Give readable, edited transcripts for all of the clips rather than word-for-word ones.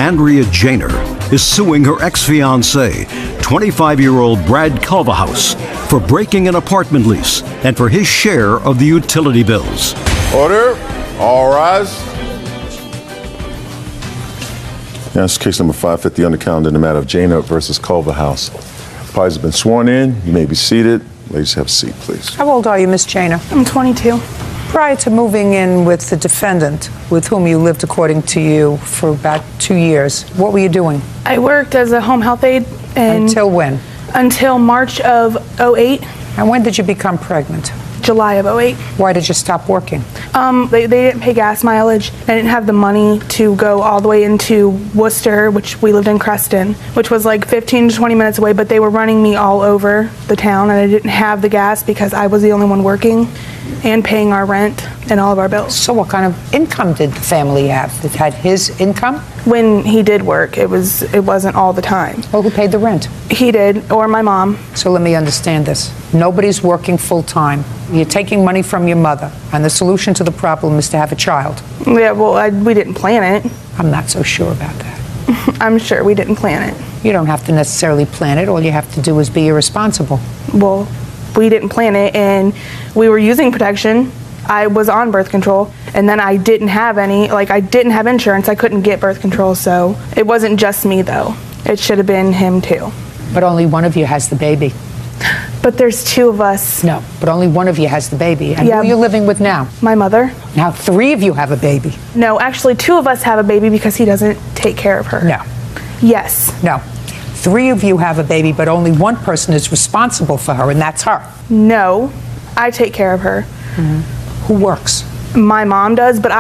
Andrea Janer is suing her ex-fiancé, 25-year-old Brad Culverhouse, for breaking an apartment lease and for his share of the utility bills. Order. All rise. That's case number 550 on the calendar in the matter of Janer versus Culverhouse. Parties have been sworn in. You may be seated. Ladies, have a seat, please. How old are you, Miss Janer? I'm 22. Prior to moving in with the defendant, with whom you lived, according to you, for about 2 years, what were you doing? I worked as a home health aide. Until when? Until March of 08. And when did you become pregnant? July of 08. Why did you stop working? They didn't pay gas mileage. I didn't have the money to go all the way into Worcester, which we lived in Creston, which was like 15 to 20 minutes away, but they were running me all over the town, and I didn't have the gas because I was the only one working and paying our rent and all of our bills. So what kind of income did the family have? It had his income? When he did work, it wasn't all the time. Well, who paid the rent? He did, or my mom. So let me understand this. Nobody's working full-time. You're taking money from your mother, and the solution to the problem is to have a child. Yeah, well, we didn't plan it. I'm not so sure about that. I'm sure we didn't plan it. You don't have to necessarily plan it. All you have to do is be irresponsible. Well, we didn't plan it, and we were using protection. I was on birth control, and then I didn't have any, I didn't have insurance. I couldn't get birth control, so it wasn't just me, though. It should have been him, too. But only one of you has the baby. But there's two of us. No, but only one of you has the baby. And Yeah. who are you living with now? My mother. Now 3 of you have a baby. No, actually, 2 of us have a baby because he doesn't take care of her. No. Yes. No. 3 of you have a baby, but only one person is responsible for her, and that's her. No, I take care of her. Who works? My mom does, but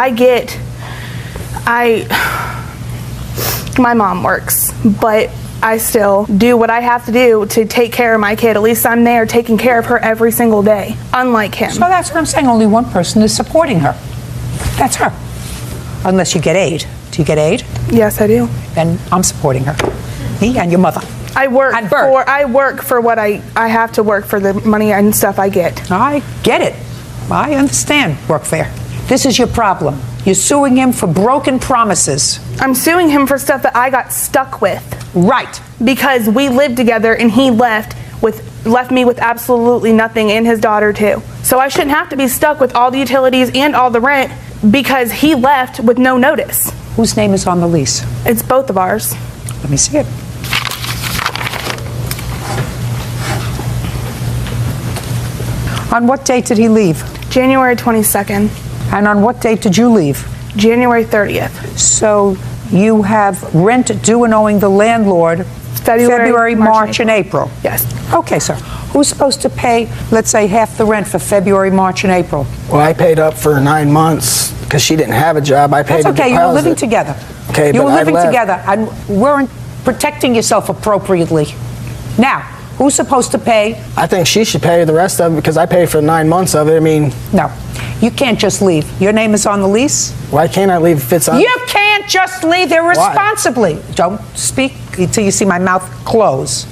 my mom works, but I still do what I have to do to take care of my kid. At least I'm there taking care of her every single day, unlike him. So that's what I'm saying. Only one person is supporting her. That's her. Unless you get aid. Do you get aid? Yes, I do. Then I'm supporting her. Me and your mother. I work for what I have to work for the money and stuff I get. I get it. I understand workfare. This is your problem. You're suing him for broken promises. I'm suing him for stuff that I got stuck with. Right. Because we lived together and he left me with absolutely nothing, and his daughter too. So I shouldn't have to be stuck with all the utilities and all the rent because he left with no notice. Whose name is on the lease? It's both of ours. Let me see it. On what date did he leave? January 22nd. And on what date did you leave? January 30th. So you have rent due and owing the landlord February, March, and April. Yes. Okay, sir. Who's supposed to pay, let's say, half the rent for February, March, and April? Well, I paid up for 9 months because she didn't have a job. I paid. That's okay. You were living together. Okay, you but were I living left. together and weren't protecting yourself appropriately. Now, who's supposed to pay? I think she should pay the rest of it because I paid for 9 months of it. I mean, No, you can't just leave. Your name is on the lease. why can't I leave if it's on? You can't just leave irresponsibly. Don't speak until you see my mouth close.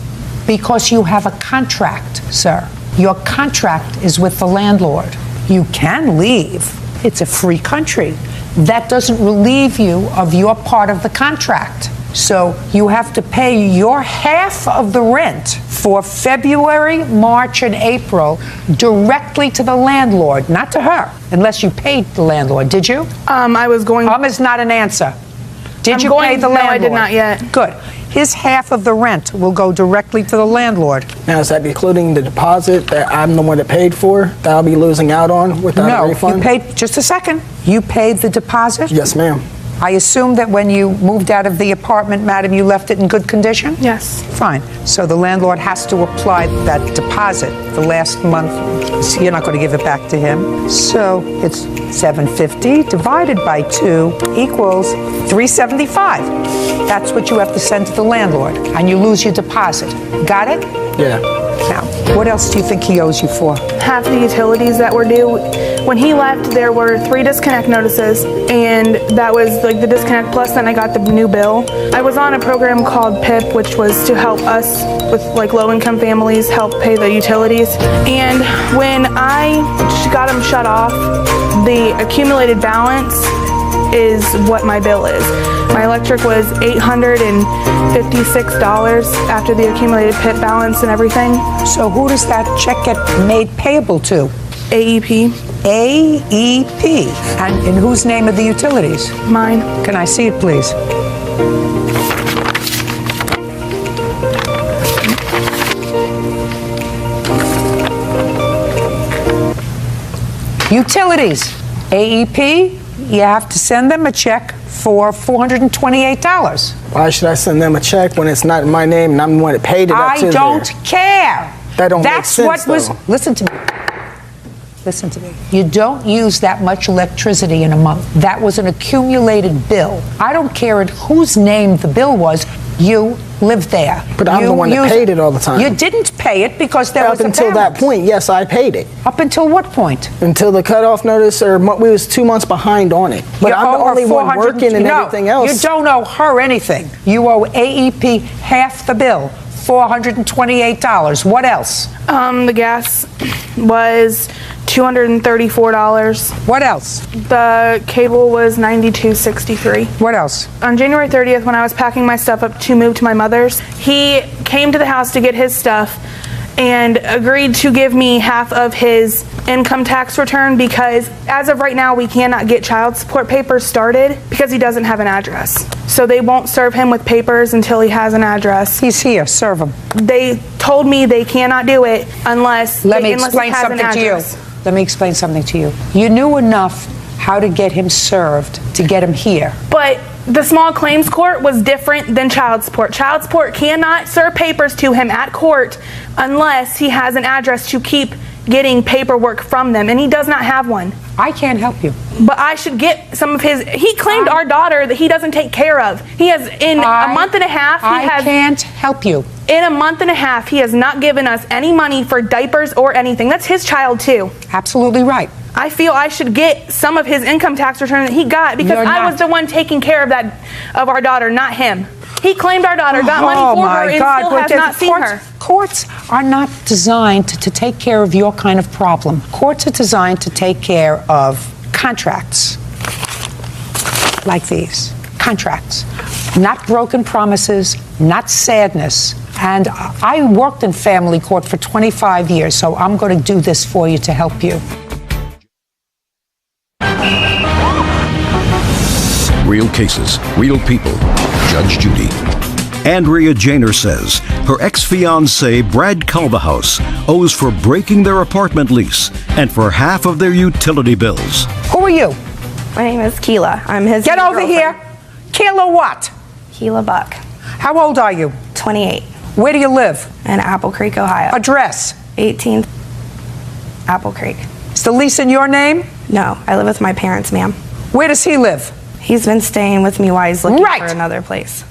Because you have a contract, sir. Your contract is with the landlord. You can leave. It's a free country. That doesn't relieve you of your part of the contract. So you have to pay your half of the rent for February, March, and April directly to the landlord, not to her, unless you paid the landlord. Did you? I was going. Is not an answer. Did I'm you going- pay the no, landlord? I did not yet. Good. His half of the rent will go directly to the landlord. Now, is that including the deposit that I'm the one that paid for, that I'll be losing out on without a No, refund? you paid, just a second. You paid the deposit? Yes, ma'am. I assume that when you moved out of the apartment, madam, you left it in good condition? Yes. Fine. So the landlord has to apply that deposit the last month. So you're not going to give it back to him. So it's $750 divided by 2 equals $375. That's what you have to send to the landlord, and you lose your deposit. Got it? Yeah. Now, what else do you think he owes you for? Half the utilities that were due. When he left, there were 3 disconnect notices, and that was like the disconnect plus then I got the new bill. I was on a program called PIP, which was to help us with like low-income families help pay the utilities. And when I got them shut off, the accumulated balance is what my bill is. My electric was $856 after the accumulated PIP balance and everything. So who does that check get made payable to? AEP. AEP. And in whose name are the utilities? Mine. Can I see it, please? Utilities. AEP, you have to send them a check for $428. Why should I send them a check when it's not in my name and I'm the one that paid it up to I don't care. That don't make That's sense, what was. though. Listen to me. Listen to me. You don't use that much electricity in a month. That was an accumulated bill. I don't care in whose name the bill was. You lived there. But I'm the one that paid it all the time. You didn't pay it because there was Up a until that balance. point, yes, I paid it. Up until what point? Until the cutoff notice, or we was 2 months behind on it. But You I'm the owe her only one 400 working and no, everything else. You don't owe her anything. You owe AEP half the bill, $428. What else? The gas was $234. What else? The cable was $92.63. What else? On January 30th, when I was packing my stuff up to move to my mother's, he came to the house to get his stuff and agreed to give me half of his income tax return because as of right now, we cannot get child support papers started because he doesn't have an address. So they won't serve him with papers until he has an address. He's here. Serve him. They told me they cannot do it unless Let me he explain has an something to you. address. Let me explain something to you. You knew enough how to get him served to get him here. But the small claims court was different than child support. Child support cannot serve papers to him at court unless he has an address to keep getting paperwork from them, and he does not have one. I can't help you. But I should get some of his. He claimed our daughter that he doesn't take care of. He has, in a month and a half, I can't help you. In a month and a half, he has not given us any money for diapers or anything. That's his child, too. Absolutely right. I feel I should get some of his income tax return that he got because I was the one taking care of our daughter, not him. He claimed our daughter, got money for her, and still has not seen her. Courts are not designed to take care of your kind of problem. Courts are designed to take care of contracts like these. Contracts. Not broken promises, not sadness. And I worked in family court for 25 years, so I'm going to do this for you to help you. Real cases, real people. Judge Judy. Andrea Janer says her ex-fiancé Brad Culvahouse owes for breaking their apartment lease and for half of their utility bills. Who are you? My name is Keela. I'm his Get over girlfriend. here. Kayla what? Keela Buck, How old are you? 28, Where do you live? in Apple Creek, Ohio. Address? 18th Apple Creek. Is the lease in your name? No, I live with my parents, ma'am. Where does he live? He's been staying with me while he's looking Right. for another place.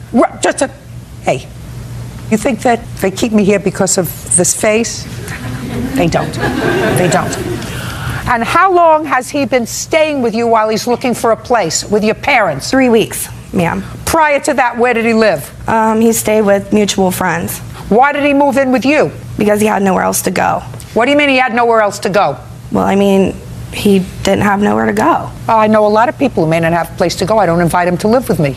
Hey, you think that they keep me here because of this face? They don't. They don't. And how long has he been staying with you while he's looking for a place with your parents? 3 weeks, ma'am. Prior to that, where did he live? He stayed with mutual friends Why did he move in with you? because he had nowhere else to go. What do you mean he had nowhere else to go? Well, I mean, he didn't have nowhere to go. Well, I know a lot of people who may not have a place to go. I don't invite him to live with me.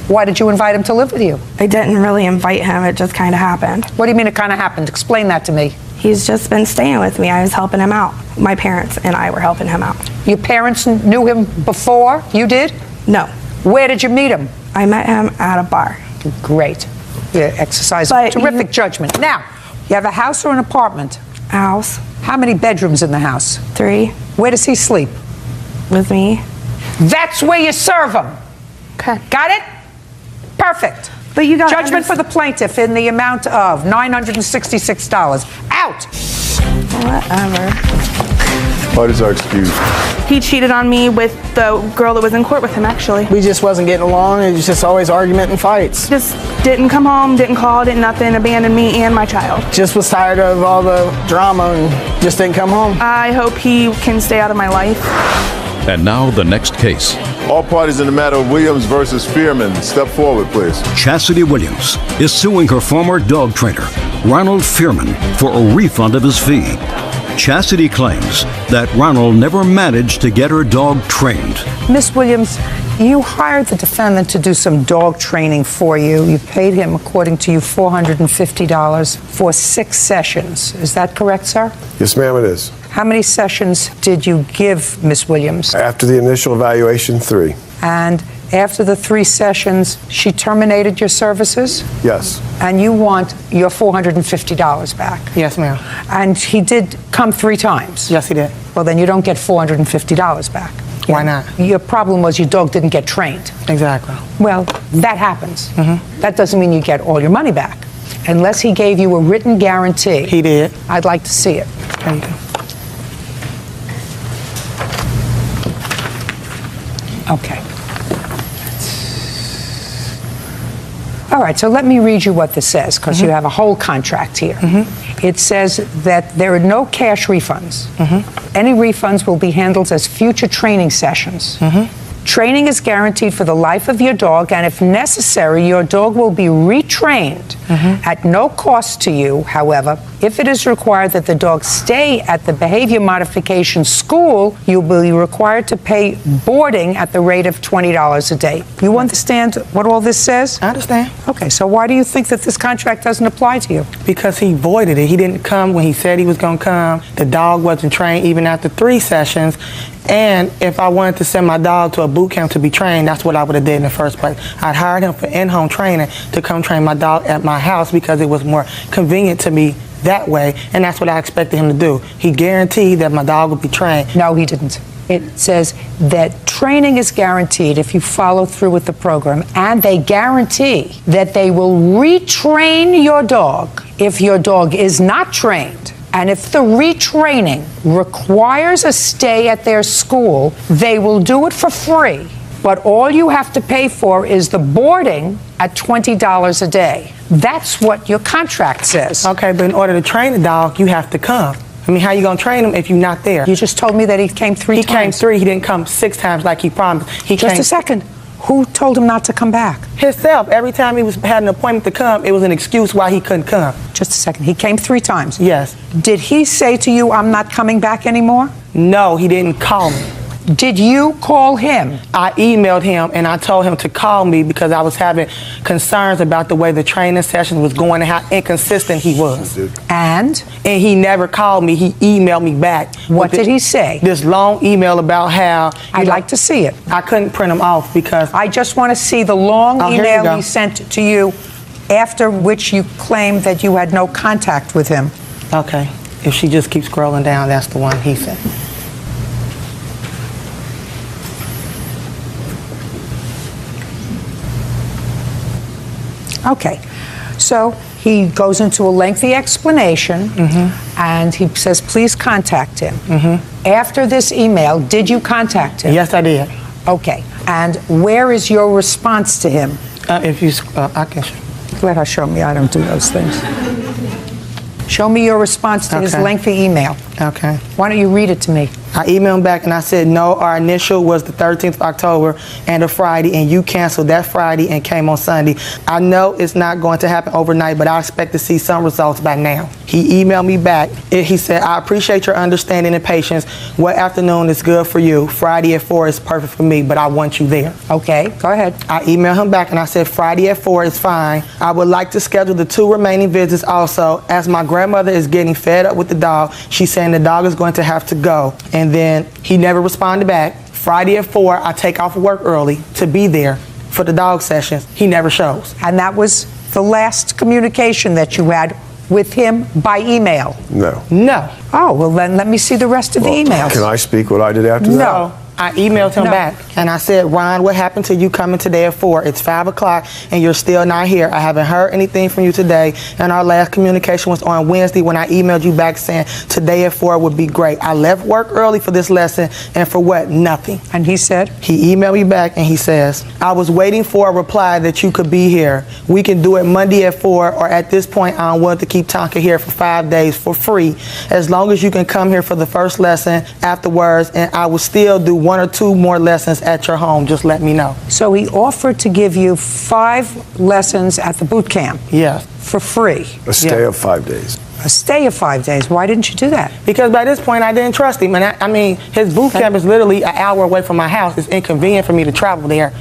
Why did you invite him to live with you? I didn't really invite him. It just kind of happened. What do you mean it kind of happened? Explain that to me. He's just been staying with me. I was helping him out. My parents and I were helping him out. Your parents knew him before you did? No, Where did you meet him? I met him at a bar. Great. You exercise But terrific judgment. Now, you have a house or an apartment? House, How many bedrooms in the house? 3, Where does he sleep? with me. That's where you serve him. Okay. Got it? Perfect. But you got Judgment for the plaintiff in the amount of $966. Out. Whatever. Parties are excused. He cheated on me with the girl that was in court with him, actually. We just wasn't getting along. It was just always argument and fights. Just didn't come home, didn't call, didn't nothing, abandoned me and my child. Just was tired of all the drama and just didn't come home. I hope he can stay out of my life. And now the next case. All parties in the matter of Williams versus Fearman, step forward, please. Chastity Williams is suing her former dog trainer, Ronald Fearman, for a refund of his fee. Chastity claims that Ronald never managed to get her dog trained. Miss Williams, you hired the defendant to do some dog training for you. You paid him, according to you, $450 for 6 sessions. Is that correct, sir? Yes, ma'am, it is. How many sessions did you give Miss Williams? After the initial evaluation, 3. And after the 3 sessions, she terminated your services? Yes. And you want your $450 back? Yes, ma'am. And he did come 3 times? Yes, he did. Well, then you don't get $450 back. Why not? Your problem was your dog didn't get trained. Exactly. Well, that happens. That doesn't mean you get all your money back. Unless he gave you a written guarantee. He did. I'd like to see it. There you go. Okay. All right, so let me read you what this says, because you have a whole contract here. It says that there are no cash refunds. Any refunds will be handled as future training sessions. Training is guaranteed for the life of your dog, and if necessary, your dog will be retrained at no cost to you. However, if it is required that the dog stay at the behavior modification school, you will be required to pay boarding at the rate of $20 a day. You understand what all this says? I understand. Okay, so why do you think that this contract doesn't apply to you? Because he voided it. He didn't come when he said he was going to come. The dog wasn't trained even after 3 sessions. And if I wanted to send my dog to a boot camp to be trained, that's what I would have did in the first place. I'd hired him for in-home training to come train my dog at my house because it was more convenient to me that way, and that's what I expected him to do. He guaranteed that my dog would be trained. No, he didn't. It says that training is guaranteed if you follow through with the program, and they guarantee that they will retrain your dog if your dog is not trained. And if the retraining requires a stay at their school, they will do it for free. But all you have to pay for is the boarding at $20 a day. That's what your contract says. Okay, but in order to train a dog, you have to come. I mean, how you gonna train him if you're not there? You just told me that he came 3 times. He came 3. He didn't come 6 times like he promised. Just a second. Who told him not to come back? Himself. Every time he had an appointment to come, it was an excuse why he couldn't come. Just a second. He came 3 times. Yes. Did he say to you, "I'm not coming back anymore"? No, he didn't call me. Did you call him? I emailed him and I told him to call me because I was having concerns about the way the training session was going and how inconsistent he was. And he never called me. He emailed me back. What did he say? This long email about how... I'd like to see it. I couldn't print them off because... I just want to see the long here you email go. he sent to you, after which you claimed that you had no contact with him. Okay. If she just keeps scrolling down, that's the one he sent. Okay, so he goes into a lengthy explanation, and he says, please contact him. After this email, did you contact him? Yes, I did. Okay, and where is your response to him? If you, I can. Let her show me. I don't do those things. Show me your response to his lengthy email. Okay. Why don't you read it to me? I emailed him back and I said, no, our initial was the 13th of October and a Friday, and you canceled that Friday and came on Sunday. I know it's not going to happen overnight, but I expect to see some results by now. He emailed me back. He said, I appreciate your understanding and patience. What afternoon is good for you? Friday at 4 is perfect for me, but I want you there. Okay, go ahead. I emailed him back and I said, Friday at 4 is fine. I would like to schedule the 2 remaining visits also, as my grandmother is getting fed up with the dog. She's saying the dog is going to have to go. And then he never responded back. Friday at 4, I take off work early to be there for the dog sessions. He never shows. And that was the last communication that you had with him by email? No. No. Oh, well then let me see the rest of the emails. Can I speak what I did after that? No. I emailed him back and I said, Ron, what happened to you coming today at 4? It's 5 o'clock and you're still not here. I haven't heard anything from you today. And our last communication was on Wednesday when I emailed you back saying today at 4 would be great. I left work early for this lesson, and for what? Nothing. And he said? He emailed me back and he says, I was waiting for a reply that you could be here. We can do it Monday at 4, or at this point I'm willing to keep Tonka here for 5 days for free, as long as you can come here for the first lesson afterwards, and I will still do 1 or 2 more lessons at your home. Just let me know. So he offered to give you 5 lessons at the boot camp? Yes. For free? A stay of 5 days. A stay of 5 days. Why didn't you do that? Because by this point, I didn't trust him. And I mean, his boot camp is literally an hour away from my house. It's inconvenient for me to travel there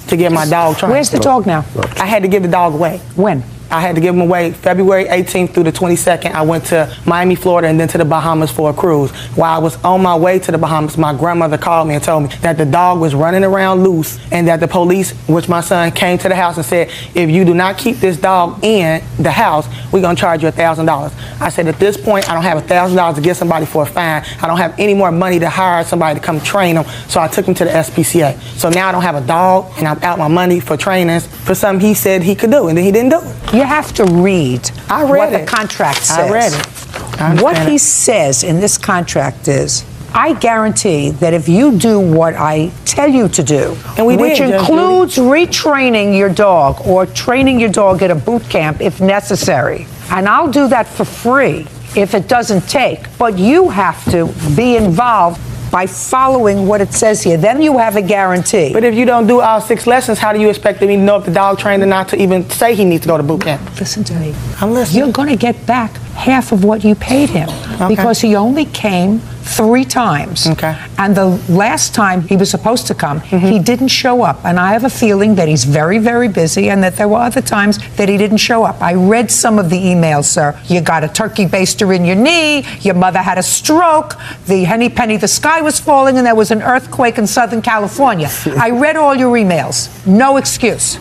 to get my dog trained. Where's the dog now? I had to give the dog away. When? I had to give him away February 18th through the 22nd. I went to Miami, Florida, and then to the Bahamas for a cruise. While I was on my way to the Bahamas, my grandmother called me and told me that the dog was running around loose and that the police, which my son, came to the house and said, if you do not keep this dog in the house, we're going to charge you $1,000. I said, at this point, I don't have $1,000 to get somebody for a fine. I don't have any more money to hire somebody to come train them. So I took him to the SPCA. So now I don't have a dog, and I'm out my money for trainings for something he said he could do, and then he didn't do it. You have to read what the contract says. I read it. What he says in this contract is, I guarantee that if you do what I tell you to do, and which includes retraining your dog or training your dog at a boot camp if necessary, and I'll do that for free if it doesn't take, but you have to be involved by following what it says here. Then you have a guarantee. But if you don't do all 6 lessons, how do you expect me to know if the dog trained or not to even say he needs to go to boot camp? Listen to me. I'm listening. You're going to get back half of what you paid him because he only came 3 times. Okay. And the last time he was supposed to come, he didn't show up. And I have a feeling that he's very, very busy and that there were other times that he didn't show up. I read some of the emails, sir. You got a turkey baster in your knee, your mother had a stroke, the henny penny, the sky was falling, and there was an earthquake in Southern California. I read all your emails. No excuse.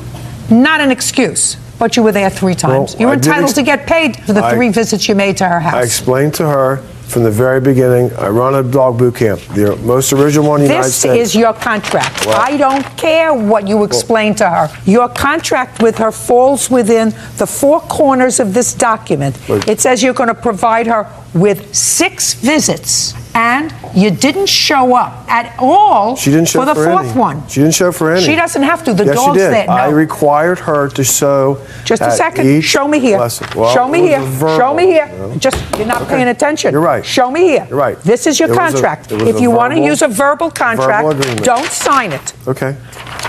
Not an excuse. But you were there 3 times. Well, You're entitled to get paid for the 3 visits you made to her house. I explained to her from the very beginning, I run a dog boot camp, the most original one in the United States. This is your contract. Well, I don't care what you explain to her. Your contract with her falls within the 4 corners of this document. It says you're going to provide her with 6 visits, and you didn't show up at all She didn't show for the for 4th any. one. She didn't show for any. She doesn't have to. The yes, dog's she did. there. No. I required her to show. Just a at second. each Show me here. lesson. Well, Show me it was here. a verbal, Show me here. you know. Just, you're not paying attention. You're right. Show me here. You're right. This is your It was a- contract. it was If a you want to verbal- use a verbal contract, verbal agreement. don't sign it. Okay.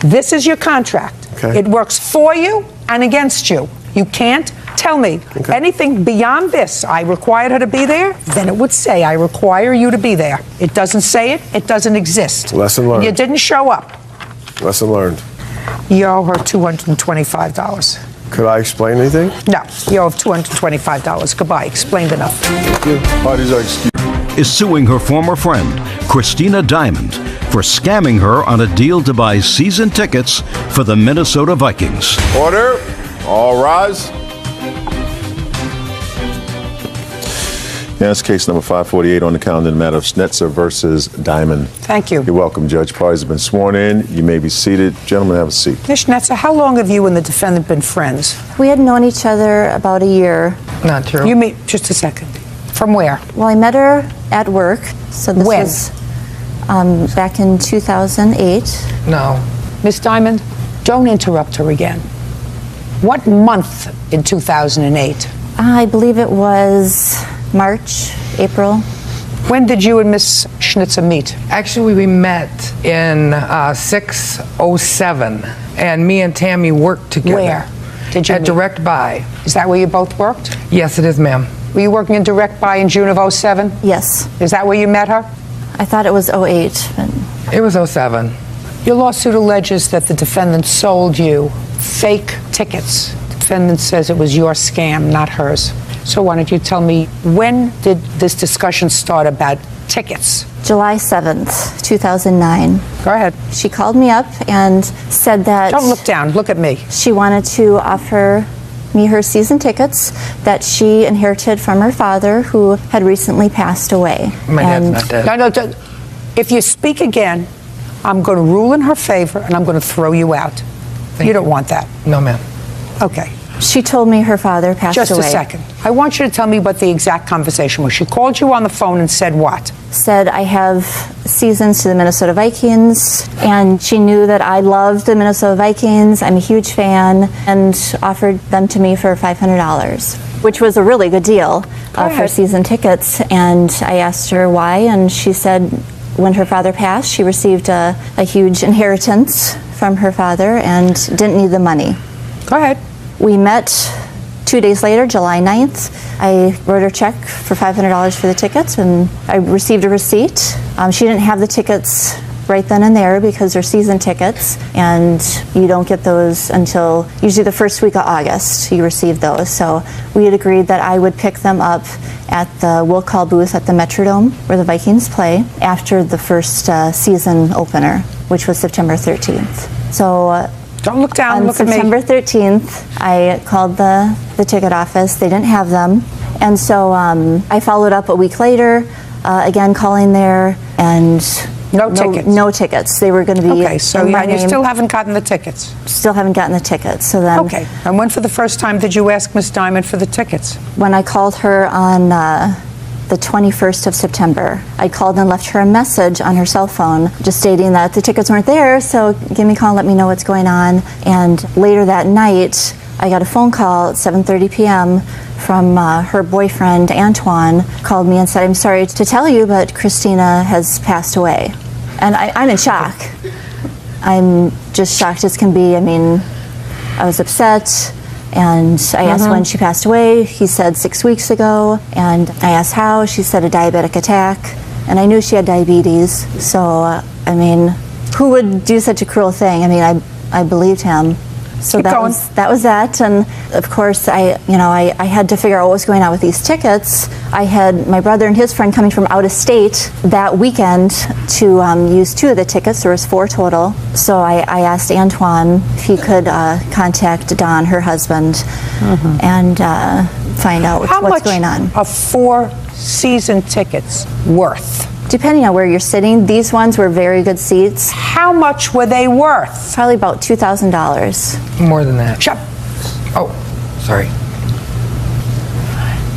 This is your contract. Okay. It works for you and against you. You can't tell me anything beyond this. I required her to be there, then it would say, I require you to be there. It doesn't say it, it doesn't exist. Lesson learned. You didn't show up. Lesson learned. You owe her $225. Could I explain anything? No, you owe $225. Goodbye. Explained enough. Thank you. Parties are excused. Is suing her former friend, Christina Diamond, for scamming her on a deal to buy season tickets for the Minnesota Vikings. Order. All rise. Yes, case number 548 on the calendar, the matter of Schnetzer versus Diamond. Thank you. You're welcome, Judge. Parties have been sworn in. You may be seated. Gentlemen, have a seat. Ms. Schnetzer, how long have you and the defendant been friends? We had known each other about a year. Not true. You meet, just a second. From where? Well, I met her at work. So this When? was back in 2008. No. Ms. Diamond, don't interrupt her again. What month in 2008? I believe it was March, April. When did you and Ms. Schnitzer meet? Actually, we met in 607, and me and Tammy worked together. Where did you At meet? Direct Buy. Is that where you both worked? Yes, it is, ma'am. Were you working in Direct Buy in June of 07? Yes. Is that where you met her? I thought it was 08. But It was 07. Your lawsuit alleges that the defendant sold you fake tickets. The defendant says it was your scam, not hers. So why don't you tell me, when did this discussion start about tickets? July 7th, 2009. Go ahead. She called me up and said that Don't look down, look at me. she wanted to offer me her season tickets that she inherited from her father, who had recently passed away. My dad's not dead. No, if you speak again, I'm going to rule in her favor and I'm going to throw you out. You don't want that. No, ma'am. Okay. She told me her father passed Just away. a second. I want you to tell me what the exact conversation was. She called you on the phone and said what? Said, I have seasons to the Minnesota Vikings, and she knew that I loved the Minnesota Vikings. I'm a huge fan, and offered them to me for $500, which was a really good deal for season tickets. And I asked her why, and she said when her father passed, she received a huge inheritance from her father and didn't need the money. Go ahead. We met 2 days later, July 9th, I wrote her a check for $500 for the tickets, and I received a receipt. She didn't have the tickets right then and there because they're season tickets, and you don't get those until usually the first week of August. You receive those. So we had agreed that I would pick them up at the will call booth at the Metrodome where the Vikings play after the first season opener, which was September 13th. So don't look down, on look at me. September 13th, I called the ticket office. They didn't have them. And so I followed up a week later, again calling there, and no tickets. No tickets. They were going to be okay. So in my you name. still haven't gotten the tickets. Still haven't gotten the tickets. So then. Okay. And when for the first time did you ask Miss Diamond for the tickets? When I called her on the 21st of September, I called and left her a message on her cell phone, just stating that the tickets weren't there. So give me a call and let me know what's going on. And later that night, I got a phone call at 7:30 p.m. from her boyfriend, Antoine, called me and said, "I'm sorry to tell you, but Christina has passed away." And I'm in shock. I'm just shocked as can be. I mean, I was upset, and I asked when she passed away. He said 6 weeks ago, and I asked how. She said a diabetic attack, and I knew she had diabetes. So, I mean, who would do such a cruel thing? I mean, I believed him. So that was that, and of course I had to figure out what was going on with these tickets. I had my brother and his friend coming from out of state that weekend to use 2 of the tickets. There was 4 total. So I asked Antoine if he could contact Don, her husband, and find out what's going on. How much are 4 season tickets worth? Depending on where you're sitting, these ones were very good seats. How much were they worth? Probably about $2,000. More than that. Shut. Oh, sorry.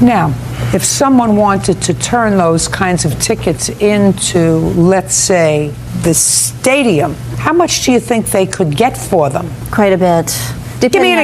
Now, if someone wanted to turn those kinds of tickets into, let's say, the stadium, how much do you think they could get for them? Quite a bit. Give me.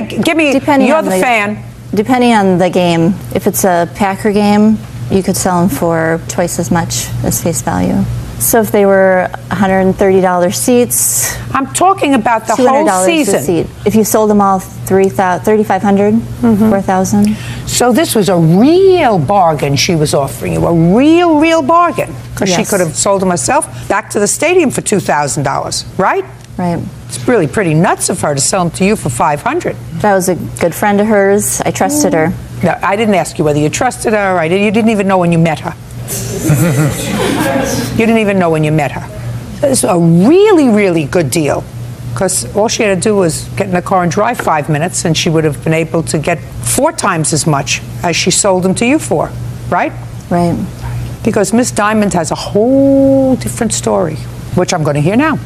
You're the fan. Depending on the game, if it's a Packer game, you could sell them for twice as much as face value. So if they were $130 seats, I'm talking about the whole season. A seat. If you sold them all, $3,500, $4,000. So this was a real bargain she was offering you, a real bargain, because she could have sold them herself back to the stadium for $2,000, right? Right. It's really pretty nuts of her to sell them to you for $500. That was a good friend of hers. I trusted her. No, I didn't ask you whether you trusted her or you didn't even know when you met her. You didn't even know when you met her. It's a really good deal, because all she had to do was get in the car and drive 5 minutes, and she would have been able to get 4 times as much as she sold them to you for, right? Right. Because Miss Diamond has a whole different story, which I'm going to hear now.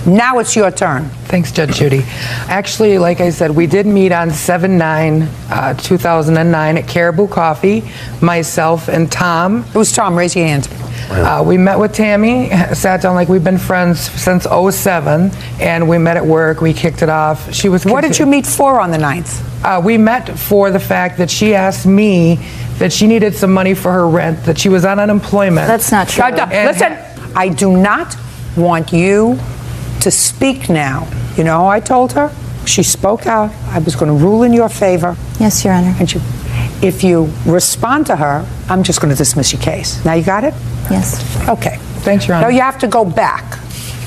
Now it's your turn. Thanks, Judge Judy. Actually, like I said, we did meet on 7/9/2009 at Caribou Coffee, myself and Tom. Who's Tom? Raise your hand. We met with Tammy, sat down like we've been friends since 07, and we met at work. We kicked it off. She was. What did you meet for on the 9th? We met for the fact that she asked me that she needed some money for her rent, that she was on unemployment. That's not true. Listen, I do not want you to speak now. You know, I told her, she spoke out, I was going to rule in your favor. Yes, Your Honor. And if you respond to her, I'm just going to dismiss your case. Now you got it? Yes. Okay. Thanks, Your Honor. Now you have to go back.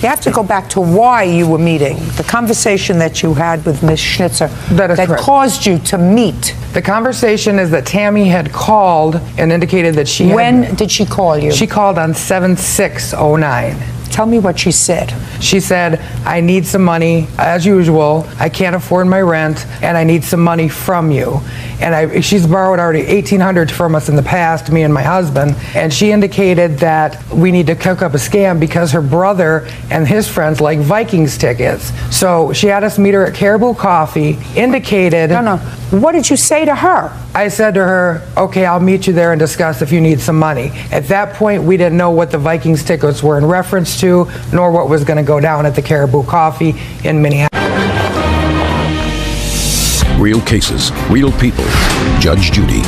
You have to go back to why you were meeting, the conversation that you had with Ms. Schnitzer that correct. Caused you to meet. The conversation is that Tammy had called and indicated that she When did she call you? She called on 7/6/09. Tell me what she said. She said, I need some money, as usual. I can't afford my rent, and I need some money from you. And she's borrowed already $1,800 from us in the past, me and my husband. And she indicated that we need to cook up a scam because her brother and his friends like Vikings tickets. So she had us meet her at Caribou Coffee, indicated... No. What did you say to her? I said to her, okay, I'll meet you there and discuss if you need some money. At that point, we didn't know what the Vikings tickets were in reference to, nor what was going to go down at the Caribou Coffee in Minneapolis. Real cases, real people. Judge Judy.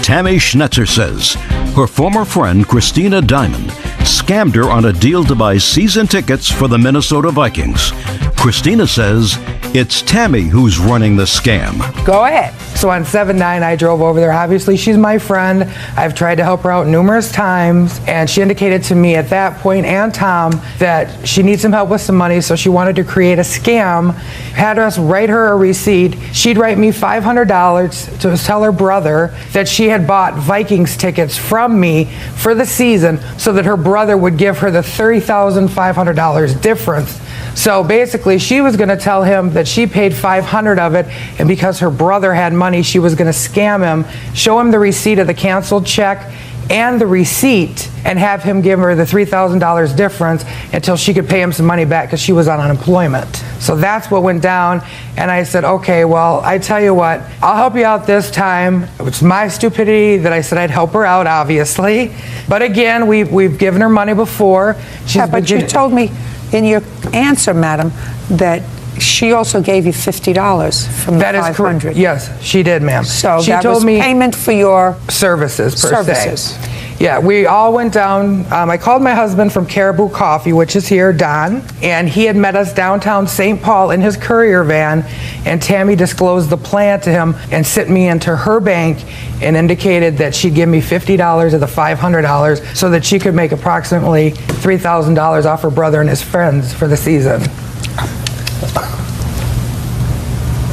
Tammy Schnitzer says her former friend Christina Diamond scammed her on a deal to buy season tickets for the Minnesota Vikings. Christina says It's Tammy who's running the scam. Go ahead. So on 7-9, I drove over there. Obviously, she's my friend. I've tried to help her out numerous times, and she indicated to me at that point, and Tom, that she needs some help with some money, so she wanted to create a scam, had us write her a receipt. She'd write me $500 to tell her brother that she had bought Vikings tickets from me for the season so that her brother would give her the $30,500 difference. So basically, she was going to tell him that she paid $500 of it, and because her brother had money, she was going to scam him, show him the receipt of the canceled check and the receipt, and have him give her the $3,000 difference until she could pay him some money back because she was on unemployment. So that's what went down, and I said, okay, well, I tell you what, I'll help you out this time. It's my stupidity that I said I'd help her out, obviously. But again, we've given her money before. But you told me in your answer, madam, that she also gave you $50 from the $500. That is correct. Yes, she did, ma'am. So she that told was me payment for your services, per services. se. Yeah, we all went down. I called my husband from Caribou Coffee, which is here, Don, and he had met us downtown St. Paul in his courier van, and Tammy disclosed the plan to him and sent me into her bank and indicated that she'd give me $50 of the $500 so that she could make approximately $3,000 off her brother and his friends for the season.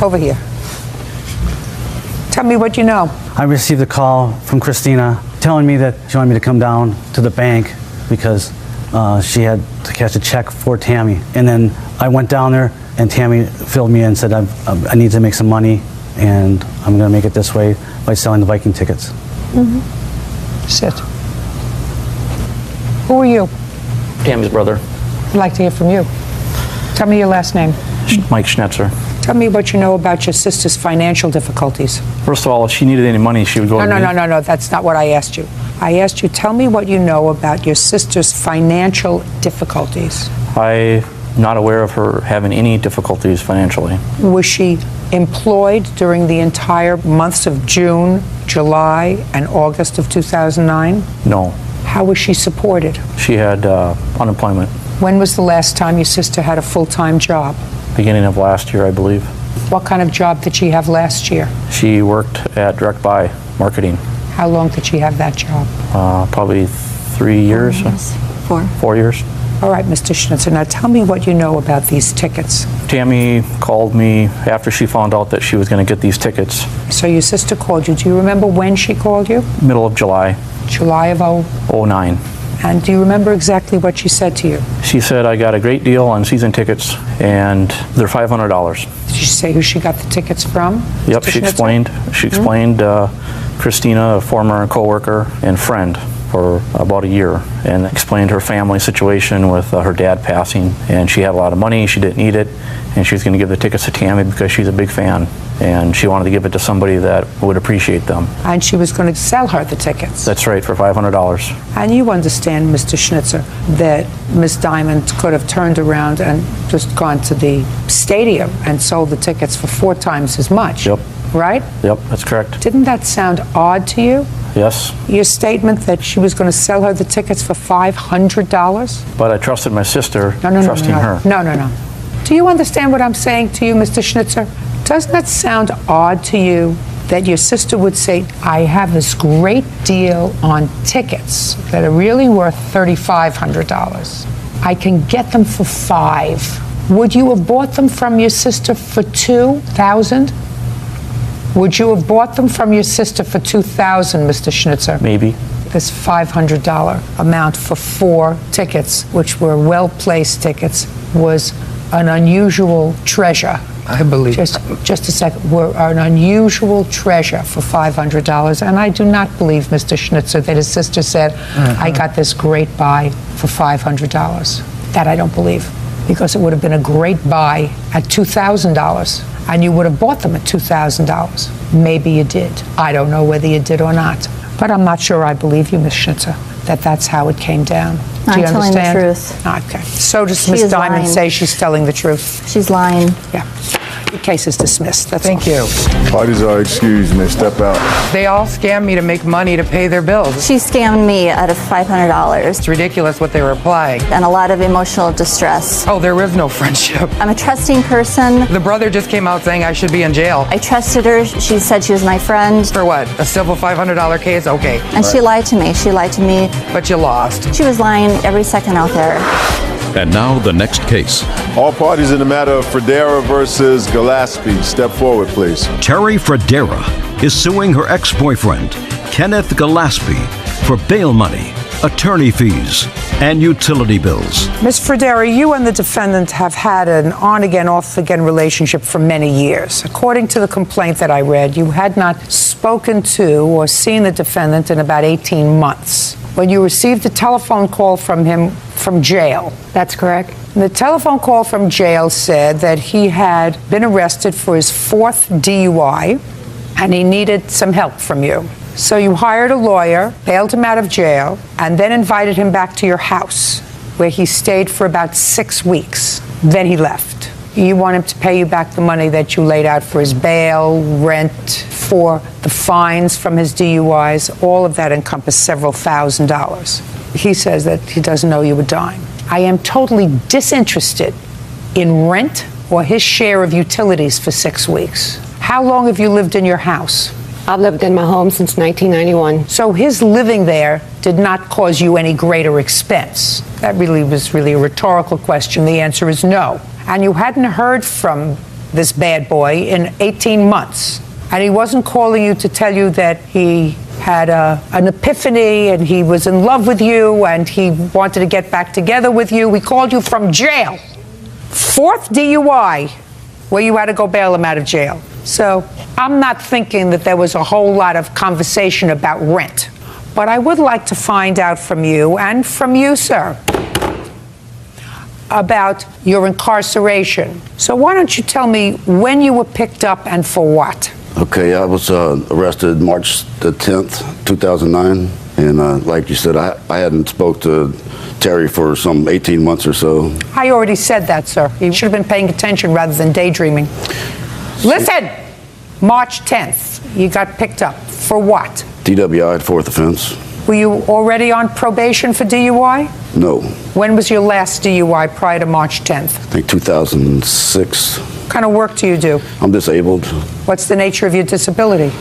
over here. Tell me what you know. I received a call from Christina telling me that she wanted me to come down to the bank because she had to cash a check for Tammy. And then I went down there and Tammy filled me in and said, I need to make some money and I'm going to make it this way by selling the Viking tickets. Mm-hmm. Sit. Who are you? Tammy's brother. I'd like to hear from you. Tell me your last name. Mike Schnetzer. Tell me what you know about your sister's financial difficulties. First of all, if she needed any money, she would go to me. No, that's not what I asked you. I asked you, tell me what you know about your sister's financial difficulties. I'm not aware of her having any difficulties financially. Was she employed during the entire months of June, July, and August of 2009? No. How was she supported? She had unemployment. When was the last time your sister had a full-time job? Beginning of last year, I believe. What kind of job did she have last year? She worked at Direct Buy Marketing. How long did she have that job? Probably 3 years. 4 years. All right, Mr. Schnitzer, now tell me what you know about these tickets. Tammy called me after she found out that she was going to get these tickets. So your sister called you. Do you remember when she called you? Middle of July. July of 09. And do you remember exactly what she said to you? She said, I got a great deal on season tickets, and they're $500. Did she say who she got the tickets from? Yep, Mr. she explained. She explained Christina, a former coworker and friend for about a year, and explained her family situation with her dad passing, and she had a lot of money, she didn't need it, and she was going to give the tickets to Tammy because she's a big fan, and she wanted to give it to somebody that would appreciate them. And she was going to sell her the tickets. That's right, for $500. And you understand, Mr. Schnitzer, that Miss Diamond could have turned around and just gone to the stadium and sold the tickets for 4 times as much. Yep. Right? Yep, that's correct. Didn't that sound odd to you? Yes. Your statement that she was going to sell her the tickets for $500? But I trusted my sister, trusting her. No. Do you understand what I'm saying to you, Mr. Schnitzer? Doesn't that sound odd to you that your sister would say, I have this great deal on tickets that are really worth $3,500. I can get them for $5,000. Would you have bought them from your sister for $2,000? Would you have bought them from your sister for $2,000, Mr. Schnitzer? Maybe. This $500 amount for 4 tickets, which were well-placed tickets, was an unusual treasure. I believe. Just a second. Were an unusual treasure for $500, and I do not believe, Mr. Schnitzer, that his sister said, I got this great buy for $500. That I don't believe, because it would have been a great buy at $2,000. And you would have bought them at $2,000. Maybe you did. I don't know whether you did or not. But I'm not sure I believe you, Ms. Schnitzer, that that's how it came down. Do you I'm telling understand? the truth. Okay. So does She Ms. is Diamond lying. say she's telling the truth? She's lying. Yeah. The case is dismissed. That's Thank you. Parties are excused. May step out. They all scam me to make money to pay their bills. She scammed me out of $500 It's ridiculous what they were applying. and a lot of emotional distress. Oh, there is no friendship. I'm a trusting person. The brother just came out saying I should be in jail. I trusted her. She said she was my friend. For what? A civil $500 case? Okay. And she lied to me. She lied to me. But you lost. She was lying every second out there. And now the next case. All parties in the matter of Fredera versus Gillespie, step forward, please. Terry Fredera is suing her ex-boyfriend, Kenneth Gillespie, for bail money, attorney fees, and utility bills. Ms. Fredera, you and the defendant have had an on-again, off-again relationship for many years. According to the complaint that I read, you had not spoken to or seen the defendant in about 18 months when you received a telephone call from him from jail. That's correct. The telephone call from jail said that he had been arrested for his 4th DUI and he needed some help from you. So you hired a lawyer, bailed him out of jail, and then invited him back to your house, where he stayed for about 6 weeks. Then he left. You want him to pay you back the money that you laid out for his bail, rent, for the fines from his DUIs. All of that encompassed several $1,000s. He says that he doesn't owe you a dime. I am totally disinterested in rent or his share of utilities for 6 weeks. How long have you lived in your house? I've lived in my home since 1991. So his living there did not cause you any greater expense? That was really a rhetorical question. The answer is no. And you hadn't heard from this bad boy in 18 months. And he wasn't calling you to tell you that he had an epiphany and he was in love with you and he wanted to get back together with you. He called you from jail. 4th DUI, where you had to go bail him out of jail. So I'm not thinking that there was a whole lot of conversation about rent. But I would like to find out from you, and from you, sir, about your incarceration. So why don't you tell me when you were picked up and for what? Okay, I was arrested March the 10th, 2009. And like you said, I hadn't spoke to Terry for some 18 months or so. I already said that, sir. You should have been paying attention rather than daydreaming. Listen, March 10th, you got picked up. For what? DWI, 4th offense. Were you already on probation for DUI? No. When was your last DUI prior to March 10th? I think 2006. What kind of work do you do? I'm disabled. What's the nature of your disability?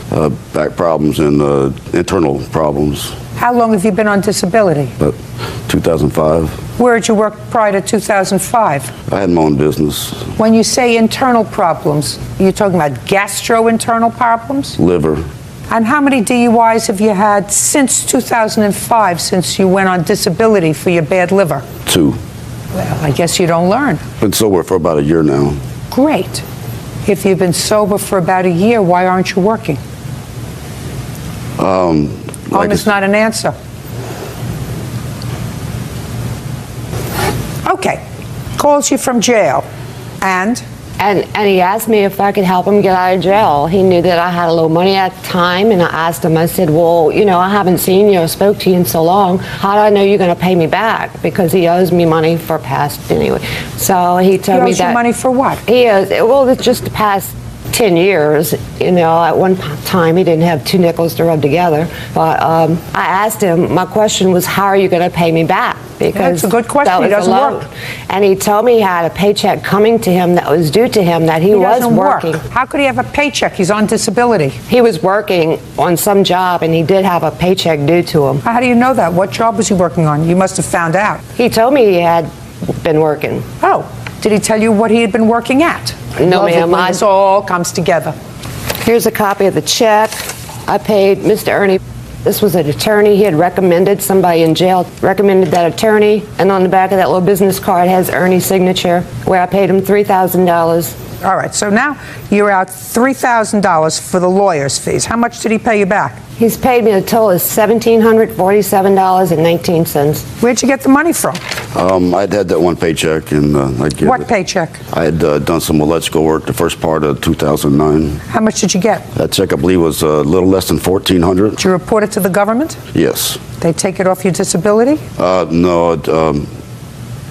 Back problems and internal problems. How long have you been on disability? About 2005. Where did you work prior to 2005? I had my own business. When you say internal problems, are you talking about gastrointestinal problems? Liver. And how many DUIs have you had since 2005, since you went on disability for your bad liver? 2. Well, I guess you don't learn. Been sober for about a year now. Great. If you've been sober for about a year, why aren't you working? Is not an answer. Okay. Calls you from jail. And he asked me if I could help him get out of jail. He knew that I had a little money at the time, and I asked him, I said, well, you know, I haven't seen you or spoke to you in so long. How do I know you're going to pay me back? Because he owes me money for past, anyway. So he told me that. He owes you money for what? He owes, well, it's just the past 10 years, you know. At one time he didn't have 2 nickels to rub together, but I asked him, my question was, how are you going to pay me back? Because that's a good question. He doesn't work. And he told me he had a paycheck coming to him that was due to him, that he was working. How could he have a paycheck? He's on disability. He was working on some job and he did have a paycheck due to him. How do you know that? What job was he working on? You must have found out. He told me he had been working. Oh, did he tell you what he had been working at? No, ma'am. This all comes together. Here's a copy of the check. I paid Mr. Ernie. This was an attorney. He had recommended somebody in jail, recommended that attorney, and on the back of that little business card has Ernie's signature, where I paid him $3,000. All right, so now you're out $3,000 for the lawyer's fees. How much did he pay you back? He's paid me a total of $1,747.19. Where'd you get the money from? I'd had that one paycheck, and What paycheck? I had done some electrical work the first part of 2009. How much did you get? That check, I believe, was a little less than $1,400. Did you report it to the government? Yes. They take it off your disability? No.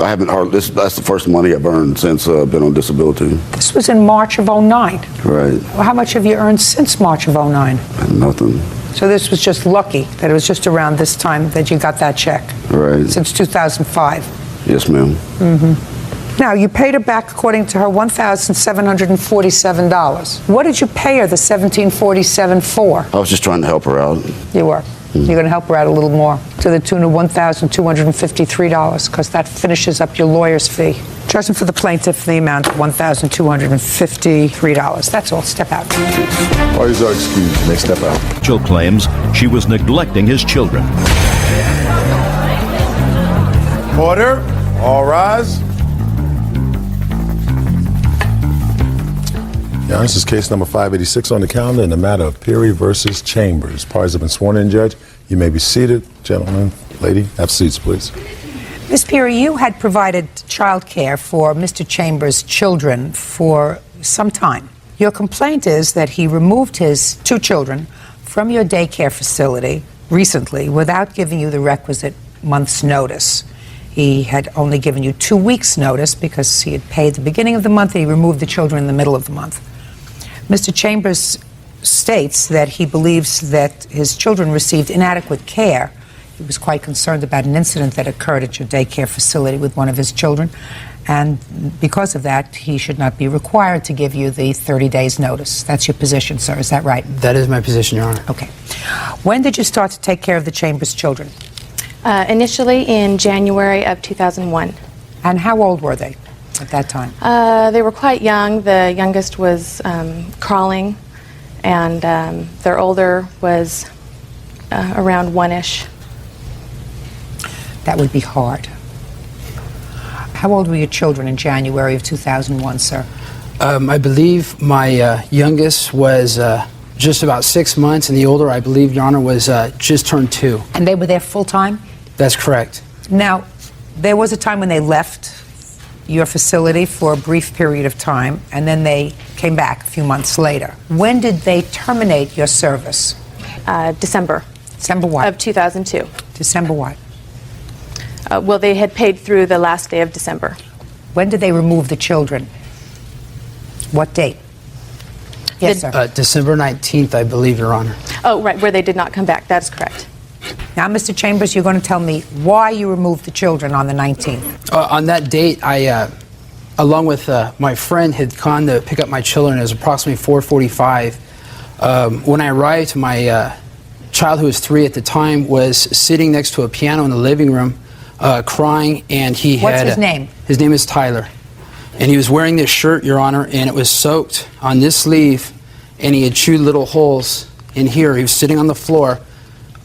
I haven't that's the first money I've earned since I've been on disability. This was in March of '09. Right. Well, how much have you earned since March of '09? Nothing. So this was just lucky that it was just around this time that you got that check. Right. Since 2005. Yes, ma'am. Mm-hmm. Now, you paid her back, according to her, $1,747. What did you pay her the $1,747 for? I was just trying to help her out. You were. You're going to help her out a little more, to the tune of $1,253, because that finishes up your lawyer's fee. Judgment for the plaintiff, the amount of $1,253. That's all. Step out. Parties are excused. May step out. Jill claims she was neglecting his children. Order. All rise. Yeah, this is case number 586 on the calendar in the matter of Peary versus Chambers. Parties have been sworn in, Judge. You may be seated. Gentlemen, lady, have seats, please. Ms. Peary, you had provided child care for Mr. Chambers' children for some time. Your complaint is that he removed his 2 children from your daycare facility recently without giving you the requisite month's notice. He had only given you 2 weeks' notice because he had paid the beginning of the month and he removed the children in the middle of the month. Mr. Chambers states that he believes that his children received inadequate care. He was quite concerned about an incident that occurred at your daycare facility with one of his children, and because of that, he should not be required to give you the 30 days notice. That's your position, sir. Is that right? That is my position, Your Honor. Okay. When did you start to take care of the Chambers children? Initially in January of 2001. And how old were they at that time? They were quite young. The youngest was crawling, and their older was around 1-ish. That would be hard. How old were your children in January of 2001, sir? I believe my youngest was just about 6 months, and the older, I believe, Your Honor, was just turned 2. And they were there full time? That's correct. Now, there was a time when they left your facility for a brief period of time, and then they came back a few months later. When did they terminate your service? December. December what? Of 2002. December what? Well, they had paid through the last day of December. When did they remove the children? What date? Yes, sir. December 19th, I believe, Your Honor. Oh, right, where they did not come back. That's correct. Now, Mr. Chambers, you're going to tell me why you removed the children on the 19th. On that date, I, along with my friend, had gone to pick up my children. It was approximately 4:45. When I arrived, my child, who was 3 at the time, was sitting next to a piano in the living room, crying, and he had... What's his name? His name is Tyler. And he was wearing this shirt, Your Honor, and it was soaked on this sleeve, and he had chewed little holes in here. He was sitting on the floor.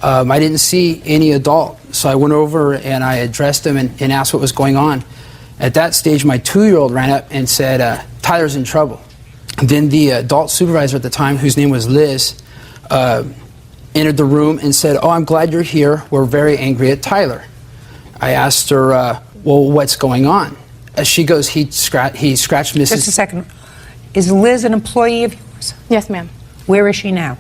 I didn't see any adult, so I went over and I addressed him and asked what was going on. At that stage, my 2-year-old ran up and said, Tyler's in trouble. And then the adult supervisor at the time, whose name was Liz, entered the room and said, "Oh, I'm glad you're here. We're very angry at Tyler." I asked her, well, what's going on? She goes, he scratched Mrs. Just a second. Is Liz an employee of yours? Yes, ma'am. Where is she now?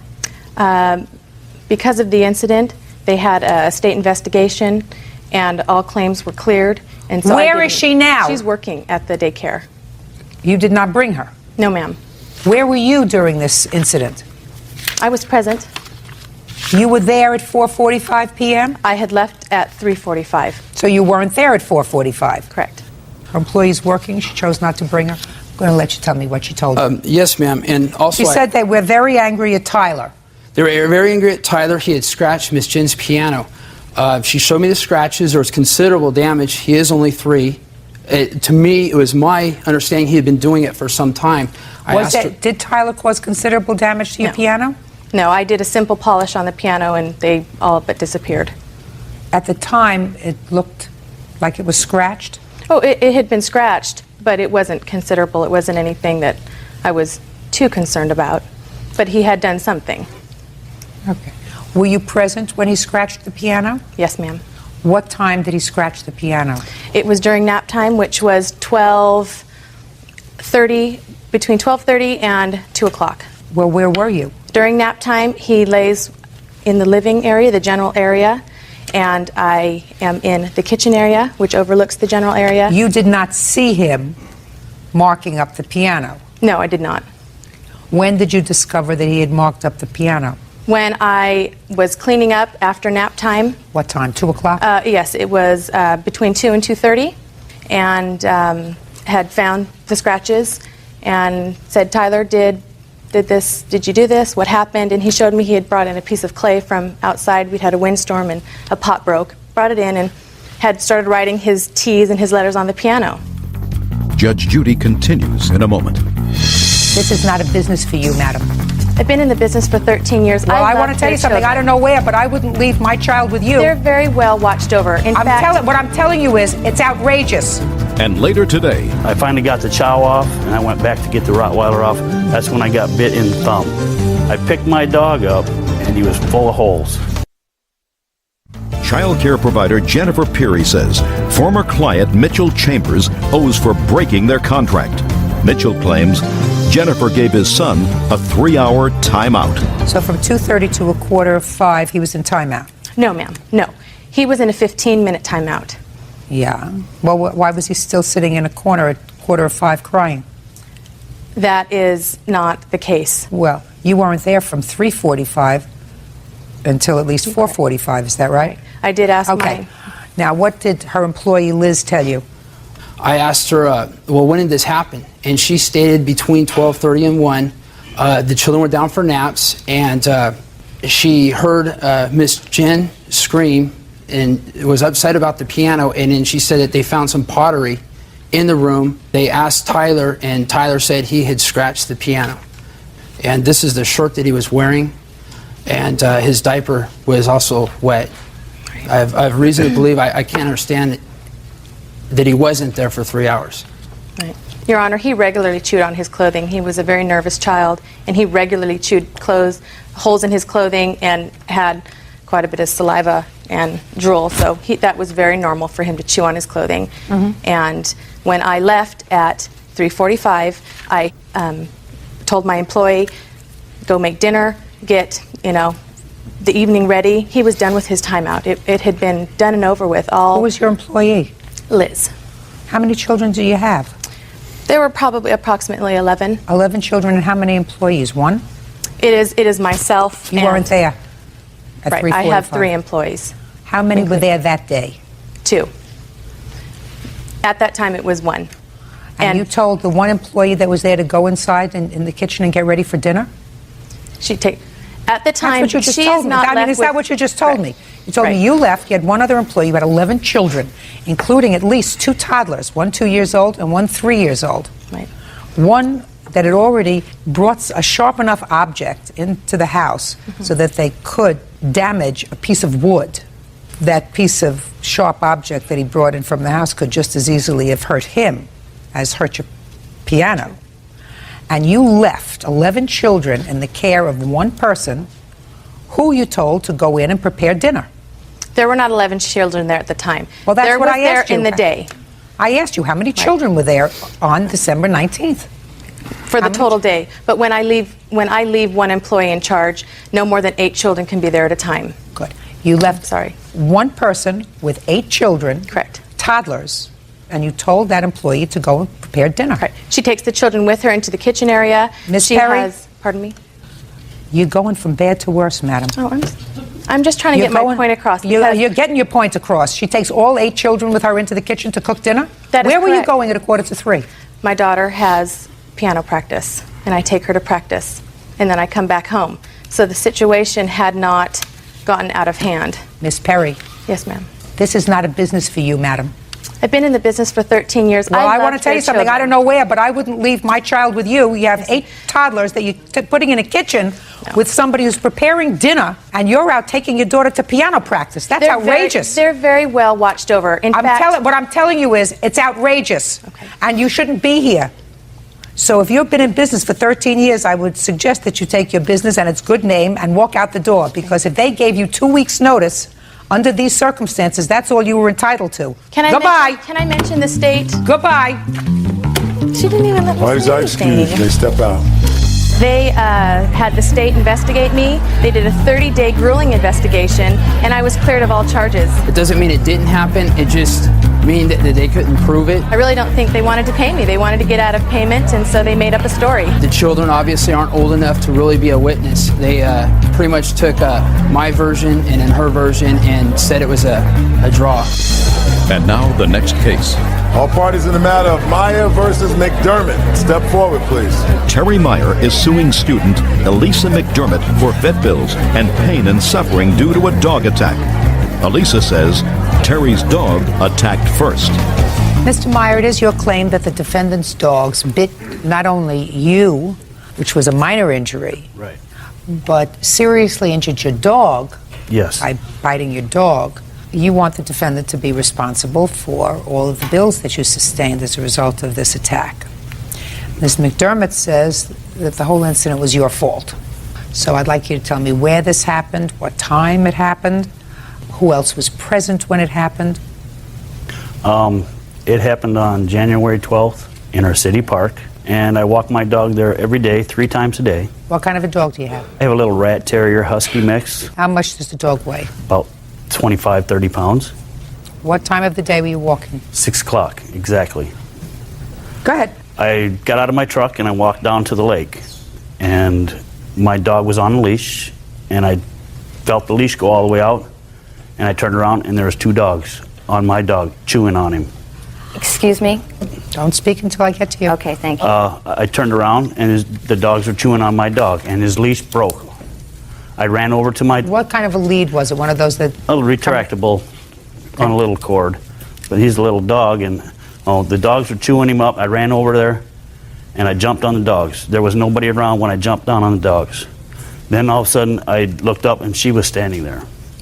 Because of the incident, they had a state investigation, and all claims were cleared. And so Where is she now? She's working at the daycare. You did not bring her? No, ma'am. Where were you during this incident? I was present. You were there at 4:45 p.m.? I had left at 3:45. So you weren't there at 4:45? Correct. Her employee's working. She chose not to bring her. I'm going to let you tell me what she told you. Yes, ma'am. And also, she said they were very angry at Tyler. They were very angry at Tyler. He had scratched Miss Jen's piano. She showed me the scratches. There was considerable damage. He is only 3. To me, it was my understanding he had been doing it for some time. Did Tyler cause considerable damage to your piano? No, I did a simple polish on the piano, and they all but disappeared. At the time, it looked like it was scratched? Oh, it had been scratched, but it wasn't considerable. It wasn't anything that I was too concerned about. But he had done something. Okay. Were you present when he scratched the piano? Yes, ma'am. What time did he scratch the piano? It was during nap time, which was 12:30, between 12:30 and 2 o'clock. Well, where were you? During nap time, he lays in the living area, the general area, and I am in the kitchen area, which overlooks the general area. You did not see him marking up the piano? No, I did not. When did you discover that he had marked up the piano? When I was cleaning up after nap time. What time, 2 o'clock? Yes, it was between 2 and 2:30, and had found the scratches and said, Tyler, did you do this? What happened? And he showed me he had brought in a piece of clay from outside. We'd had a windstorm and a pot broke. Brought it in and had started writing his T's and his letters on the piano. Judge Judy continues in a moment. This is not a business for you, madam. I've been in the business for 13 years. Well, I want to tell you something. I don't know where, but I wouldn't leave my child with you. They're very well watched over. In fact, what I'm telling you is, it's outrageous. And later today, I finally got the chow off, and I went back to get the Rottweiler off. That's when I got bit in the thumb. I picked my dog up, and he was full of holes. Child care provider Jennifer Peary says former client Mitchell Chambers owes for breaking their contract. Mitchell claims Jennifer gave his son a 3-hour timeout. So from 2:30 to 4:45, he was in timeout? No, ma'am. No. He was in a 15-minute timeout. Yeah. Well, why was he still sitting in a corner at 4:45 crying? That is not the case. Well, you weren't there from 3:45 until at least 4:45, is that right? I did ask Okay. Now, what did her employee Liz tell you? I asked her, well, when did this happen? And she stated between 12:30 and 1. The children were down for naps, and she heard Miss Jen scream and was upset about the piano, and then she said that they found some pottery in the room. They asked Tyler, and Tyler said he had scratched the piano. And this is the shirt that he was wearing, and his diaper was also wet. I have reason to believe I can't understand that he wasn't there for 3 hours. Right. Your Honor, he regularly chewed on his clothing. He was a very nervous child, and he regularly chewed holes in his clothing and had quite a bit of saliva and drool. So that was very normal for him to chew on his clothing. And when I left at 3:45, I told my employee, go make dinner, get, the evening ready. He was done with his timeout. It had been done and over with. Who was your employee? Liz. How many children do you have? There were probably approximately 11. 11 children, and how many employees? One? It is myself. You weren't there at Right, 3:45? I have 3 employees. How many were there that day? 2. At that time, it was 1. And you told the one employee that was there to go inside in the kitchen and get ready for dinner? At the time, that's what you just she told is me. not I mean, is that what you just told me? You told me you left, you had one other employee, you had 11 children, including at least 2 toddlers, one 2 years old and one 3 years old. Right. One that had already brought a sharp enough object into the house so that they could damage a piece of wood. That piece of sharp object that he brought in from the house could just as easily have hurt him as hurt your piano. And you left 11 children in the care of one person who you told to go in and prepare dinner. There were not 11 children there at the time. Well, that's there what was I there asked you. in the day. I asked you how many children were there on December 19th? For the total day. But when I leave one employee in charge, no more than 8 children can be there at a time. Good. You left one person with 8 children, correct, toddlers, and you told that employee to go and prepare dinner. Right. She takes the children with her into the kitchen area. Miss Perry? Pardon me? You're going from bad to worse, madam. Oh, I'm just trying to get my point across. You're getting your point across. She takes all 8 children with her into the kitchen to cook dinner? That is Where were you correct. going at 2:45? My daughter has piano practice, and I take her to practice, and then I come back home. So the situation had not gotten out of hand. Miss Perry. Yes, ma'am. This is not a business for you, madam. I've been in the business for 13 years. Well, I want to loved tell their you something. I children. don't know where, but I wouldn't leave my child with you. You have 8 toddlers that you're putting in a kitchen with somebody who's preparing dinner, and you're out taking your daughter to piano practice. That's outrageous. They're very well watched over. In fact, what I'm telling you is it's outrageous, and you shouldn't be here. So if you've been in business for 13 years, I would suggest that you take your business and its good name and walk out the door, because if they gave you 2 weeks' notice under these circumstances, that's all you were entitled to. Goodbye. Can I mention the state? Goodbye. She didn't even let me Why is say that anything. excused? They step out. They had the state investigate me. They did a 30-day grueling investigation, and I was cleared of all charges. It doesn't mean it didn't happen. It just means that they couldn't prove it. I really don't think they wanted to pay me. They wanted to get out of payment, and so they made up a story. The children obviously aren't old enough to really be a witness. They pretty much took my version and then her version and said it was a draw. And now the next case. All parties in the matter of Meyer versus McDermott. Step forward, please. Terry Meyer is suing student Elisa McDermott for vet bills and pain and suffering due to a dog attack. Elisa says Terry's dog attacked first. Mr. Meyer, it is your claim that the defendant's dogs bit not only you, which was a minor injury, Right. but seriously injured your dog. Yes. By biting your dog. You want the defendant to be responsible for all of the bills that you sustained as a result of this attack. Ms. McDermott says that the whole incident was your fault. So I'd like you to tell me where this happened, what time it happened, who else was present when it happened. It happened on January 12th in our city park, and I walk my dog there every day, 3 times a day. What kind of a dog do you have? I have a little rat terrier husky mix, How much does the dog weigh? about 25, 30 pounds. What time of the day were you walking? 6 o'clock, exactly. Go ahead. I got out of my truck and I walked down to the lake, and my dog was on a leash, and I felt the leash go all the way out, and I turned around and there was 2 dogs on my dog chewing on him. Excuse me? Don't speak until I get to you. Okay, thank you. I turned around and the dogs were chewing on my dog, and his leash broke. I ran over to my... What kind of a lead was it? One of those that... A little retractable on a little cord. But he's a little dog, and the dogs were chewing him up. I ran over there, and I jumped on the dogs. There was nobody around when I jumped down on the dogs. Then all of a sudden, I looked up, and she was standing there.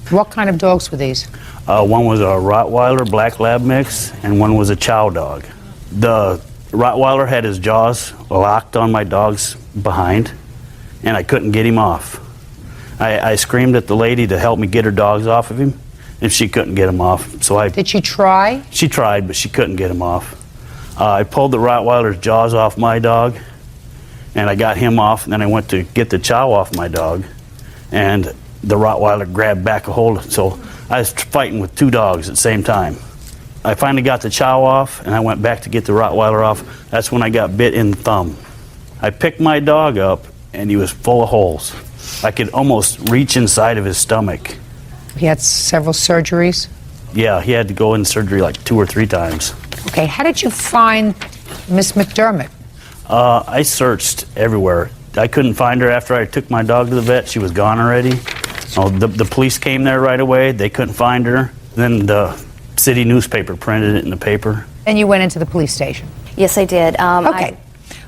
What kind of dogs were these? One was a Rottweiler Black Lab mix, and one was a Chow dog. The Rottweiler had his jaws locked on my dog's behind, and I couldn't get him off. I screamed at the lady to help me get her dogs off of him, and she couldn't get him off. So Did she try? She tried, but she couldn't get him off. I pulled the Rottweiler's jaws off my dog, and I got him off, and then I went to get the Chow off my dog, and the Rottweiler grabbed back a hold. So I was fighting with 2 dogs at the same time. I finally got the Chow off, and I went back to get the Rottweiler off. That's when I got bit in the thumb. I picked my dog up, and he was full of holes. I could almost reach inside of his stomach. He had several surgeries? Yeah, he had to go in surgery like 2 or 3 times. Okay, how did you find Miss McDermott? I searched everywhere. I couldn't find her after I took my dog to the vet. She was gone already. The police came there right away. They couldn't find her. Then the city newspaper printed it in the paper. And you went into the police station? Yes, I did. Okay,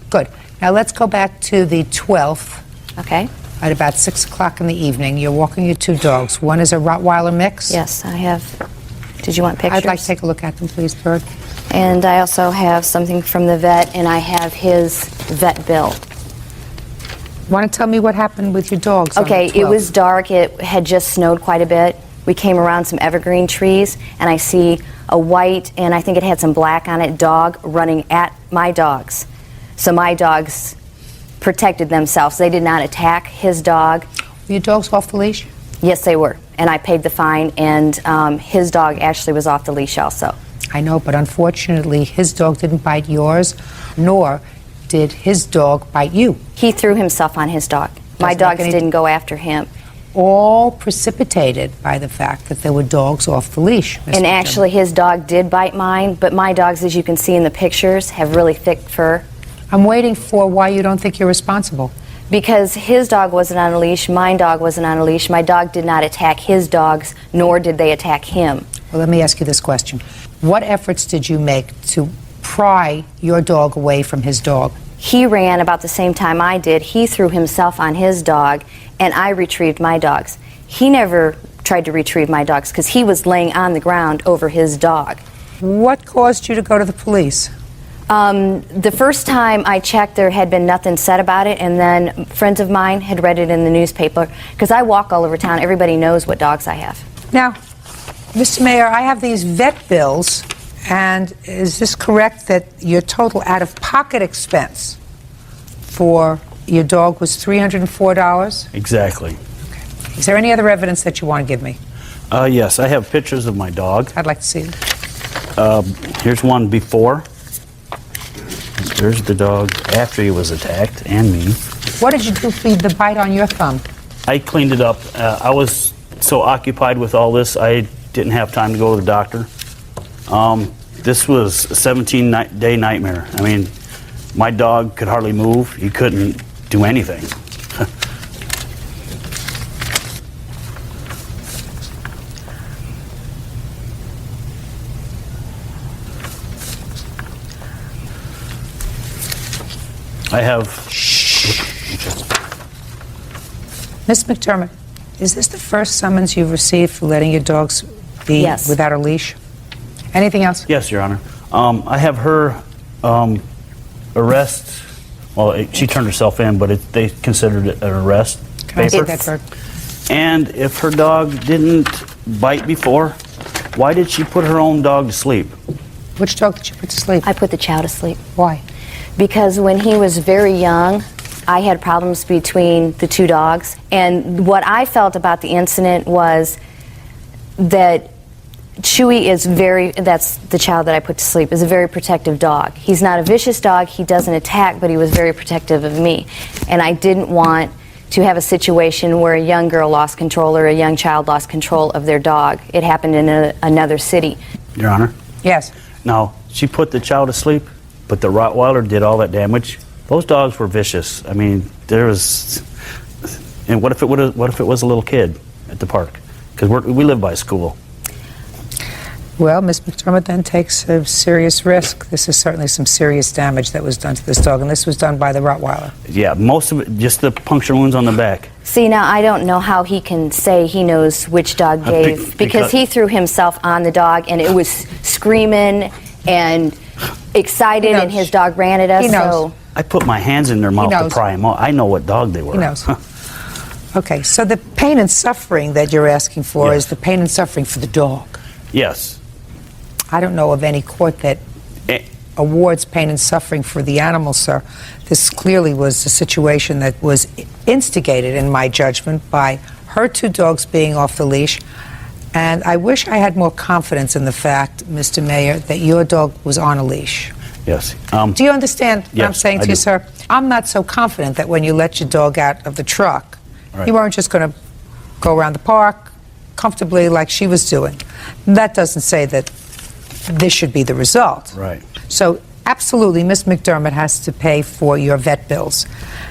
good. Now let's go back to the 12th. Okay. At about 6 o'clock in the evening, you're walking your 2 dogs. One is a Rottweiler mix? Yes, I have. Did you want pictures? I'd like to take a look at them, please, Bird. And I also have something from the vet, and I have his vet bill. Want to tell me what happened with your dogs? Okay, on the it 12th? was dark. It had just snowed quite a bit. We came around some evergreen trees, and I see a white, and I think it had some black on it, dog running at my dogs. So my dogs protected themselves. They did not attack his dog. Were your dogs off the leash? Yes, they were. And I paid the fine, and his dog actually was off the leash also. I know, but unfortunately, his dog didn't bite yours, nor did his dog bite you. He threw himself on his dog. My dogs didn't go after him. All precipitated by the fact that there were dogs off the leash. Ms. And McDermott. actually, his dog did bite mine, but my dogs, as you can see in the pictures, have really thick fur. I'm waiting for why you don't think you're responsible. Because his dog wasn't on a leash, my dog wasn't on a leash. My dog did not attack his dogs, nor did they attack him. Well, let me ask you this question. What efforts did you make to pry your dog away from his dog? He ran about the same time I did. He threw himself on his dog, and I retrieved my dogs. He never tried to retrieve my dogs because he was laying on the ground over his dog. What caused you to go to the police? The first time I checked, there had been nothing said about it, and then friends of mine had read it in the newspaper. Because I walk all over town, everybody knows what dogs I have. Now, Mr. Mayor, I have these vet bills, and is this correct that your total out-of-pocket expense for your dog was $304? Exactly. Is there any other evidence that you want to give me? Yes, I have pictures of my dog. I'd like to see them. Here's one before. There's the dog after he was attacked, and me. What did you do for the bite on your thumb? I cleaned it up. I was so occupied with all this, I didn't have time to go to the doctor. This was a 17-day nightmare. I mean, my dog could hardly move. He couldn't do anything. I have... Miss McDermott, is this the first summons you've received for letting your dogs be Yes. without a leash? Anything else? Yes, Your Honor. I have her arrest. Well, she turned herself in, but they considered it an arrest Can I see paper. that bird? And if her dog didn't bite before, why did she put her own dog to sleep? Which dog did you put to sleep? I put the Chow to sleep. Why? Because when he was very young, I had problems between the two dogs. And what I felt about the incident was that Chewy is that's the Chow that I put to sleep, is a very protective dog. He's not a vicious dog, he doesn't attack, but he was very protective of me. And I didn't want to have a situation where a young girl lost control or a young child lost control of their dog. It happened in another city. Your Honor? Yes. Now, she put the Chow to sleep, but the Rottweiler did all that damage. Those dogs were vicious. I mean, there was... And what if it was a little kid at the park? Because we live by school. Well, Miss McDermott then takes a serious risk. This is certainly some serious damage that was done to this dog, and this was done by the Rottweiler. Yeah, most of it, just the puncture wounds on the back. See, now I don't know how he can say he knows which dog gave, because he threw himself on the dog and it was screaming and excited and his dog ran at us. He knows. So I put my hands in their mouth to pry them out. I know what dog they were. He knows. Okay, so the pain and suffering that you're asking for is the pain and suffering for the dog. Yes. I don't know of any court that awards pain and suffering for the animal, sir. This clearly was a situation that was instigated, in my judgment, by her two dogs being off the leash. And I wish I had more confidence in the fact, Mr. Mayor, that your dog was on a leash. Yes. Do you understand what I'm yes, saying to I you, do. sir? I'm not so confident that when you let your dog out of the truck, Right. you weren't just going to go around the park comfortably like she was doing. That doesn't say that this should be the result. Right. So absolutely, Ms. McDermott has to pay for your vet bills.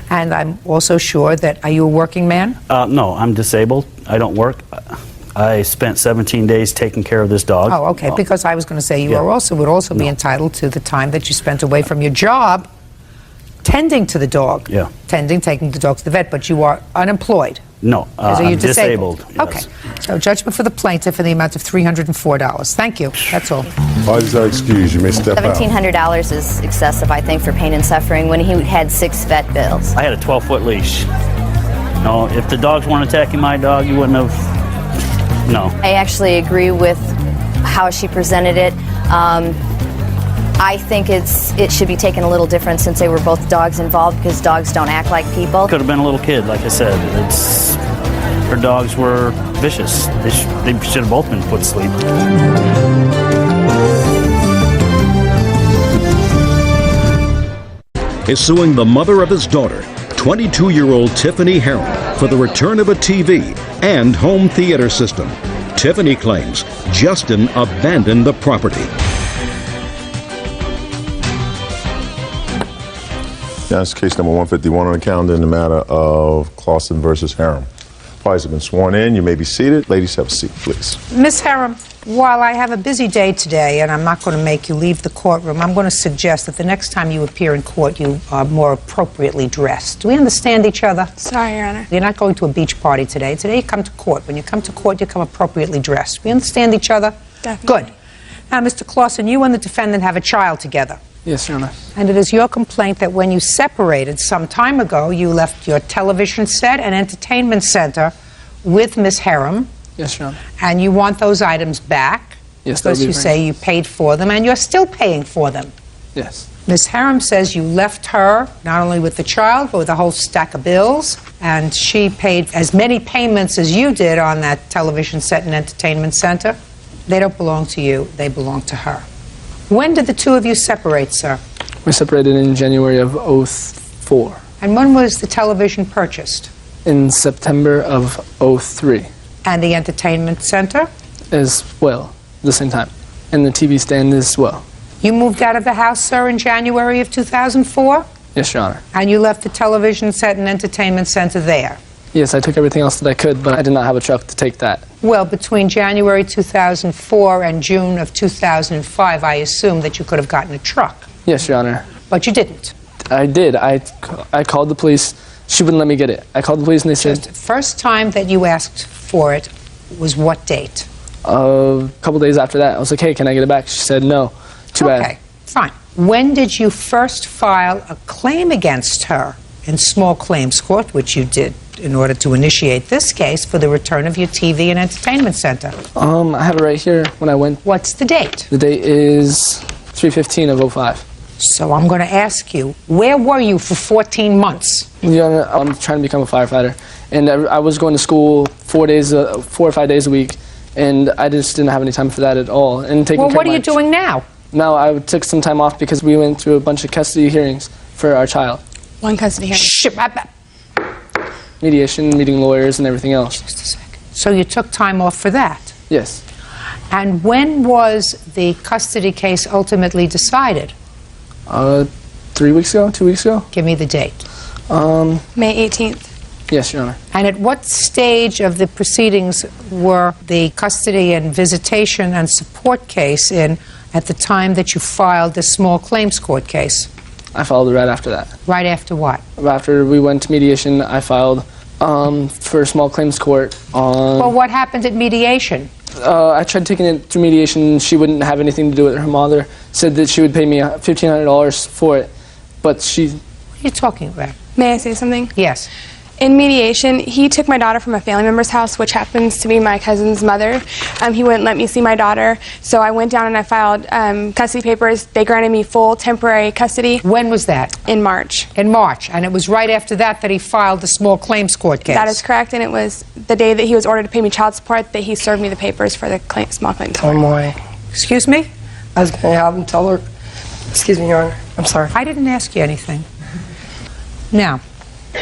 And I'm also sure that, are you a working man? No, I'm disabled. I don't work. I spent 17 days taking care of this dog. Oh, okay, because I was going to say you Yeah. are also would also be entitled to the time that you spent away from your job tending to the dog. Yeah. Taking the dog to the vet, but you are unemployed. No, So you're I'm disabled. yes. Okay. So judgment for the plaintiff in the amount of $304. Thank you. That's all. Parties are excused. You may step out. $1,700 is excessive, I think, for pain and suffering when he had 6 vet bills. I had a 12-foot leash. No, if the dogs weren't attacking my dog, you wouldn't have... No. I actually agree with how she presented it. I think it should be taken a little different since they were both dogs involved, because dogs don't act like people. Could have been a little kid, like I said. Her dogs were vicious. They should have both been put to sleep. Is suing the mother of his daughter, 22-year-old Tiffany Harron, for the return of a TV and home theater system. Tiffany claims Justin abandoned the property. That's case number 151 on the calendar in the matter of Clausen versus Harem. Parties have been sworn in. You may be seated. Ladies, have a seat, please. Ms. Harem, while I have a busy day today and I'm not going to make you leave the courtroom, I'm going to suggest that the next time you appear in court, you are more appropriately dressed. Do we understand each other? Sorry, Your Honor. You're not going to a beach party today. Today you come to court. When you come to court, you come appropriately dressed. We understand each other? Definitely. Good. Now, Mr. Clausen, you and the defendant have a child together. Yes, Your Honor. And it is your complaint that when you separated some time ago, you left your television set and entertainment center with Ms. Harem. Yes, Your Honor. And you want those items back. Yes, that would because be you very say you paid for them and you're still paying for them. Yes. Ms. Harum says you left her not only with the child, but with a whole stack of bills, and she paid as many payments as you did on that television set and entertainment center. They don't belong to you, they belong to her. When did the two of you separate, sir? We separated in January of 04. And when was the television purchased? In September of 03. And the entertainment center? As well, the same time. And the TV stand as well. You moved out of the house, sir, in January of 2004? Yes, Your Honor. And you left the television set and entertainment center there? Yes, I took everything else that I could, but I did not have a truck to take that. Well, between January 2004 and June of 2005, I assume that you could have gotten a truck. Yes, Your Honor. But you didn't. I did. I called the police. She wouldn't let me get it. I called the police and they said... The first time that you asked for it was what date? A couple days after that. I was like, hey, can I get it back? She said, no. Too bad. Okay, fine. When did you first file a claim against her in small claims court, which you did in order to initiate this case for the return of your TV and entertainment center? I have it right here when I went. What's the date? The date is 3/15 of 05. So I'm going to ask you, where were you for 14 months? Your Honor, I'm trying to become a firefighter, and I was going to school 4 or 5 days a week, and I just didn't have any time for that at all. And taking Well, care what of are you doing now? Now I took some time off because we went through a bunch of custody hearings for our child. One custody hearing. Shit, Mediation, meeting lawyers, and everything else. Just a second. So you took time off for that? Yes. And when was the custody case ultimately decided? 3 weeks ago, 2 weeks ago. Give me the date. May 18th. Yes, Your Honor. And at what stage of the proceedings were the custody and visitation and support case in at the time that you filed the small claims court case? I filed it right after that. Right after what? After we went to mediation, I filed for small claims court on... Well, what happened at mediation? I tried taking it through mediation. She wouldn't have anything to do with it. Her mother said that she would pay me $1,500 for it, but she... What are you talking about? May I say something? Yes. In mediation, he took my daughter from a family member's house, which happens to be my cousin's mother. He wouldn't let me see my daughter, so I went down and I filed custody papers. They granted me full temporary custody. When was that? In March. In March, and it was right after that that he filed the small claims court case? That is correct, and it was the day that he was ordered to pay me child support that he served me the papers for the small claims court. Oh my. Excuse me? I was going to have him tell her. Excuse me, Your Honor. I'm sorry. I didn't ask you anything. Now,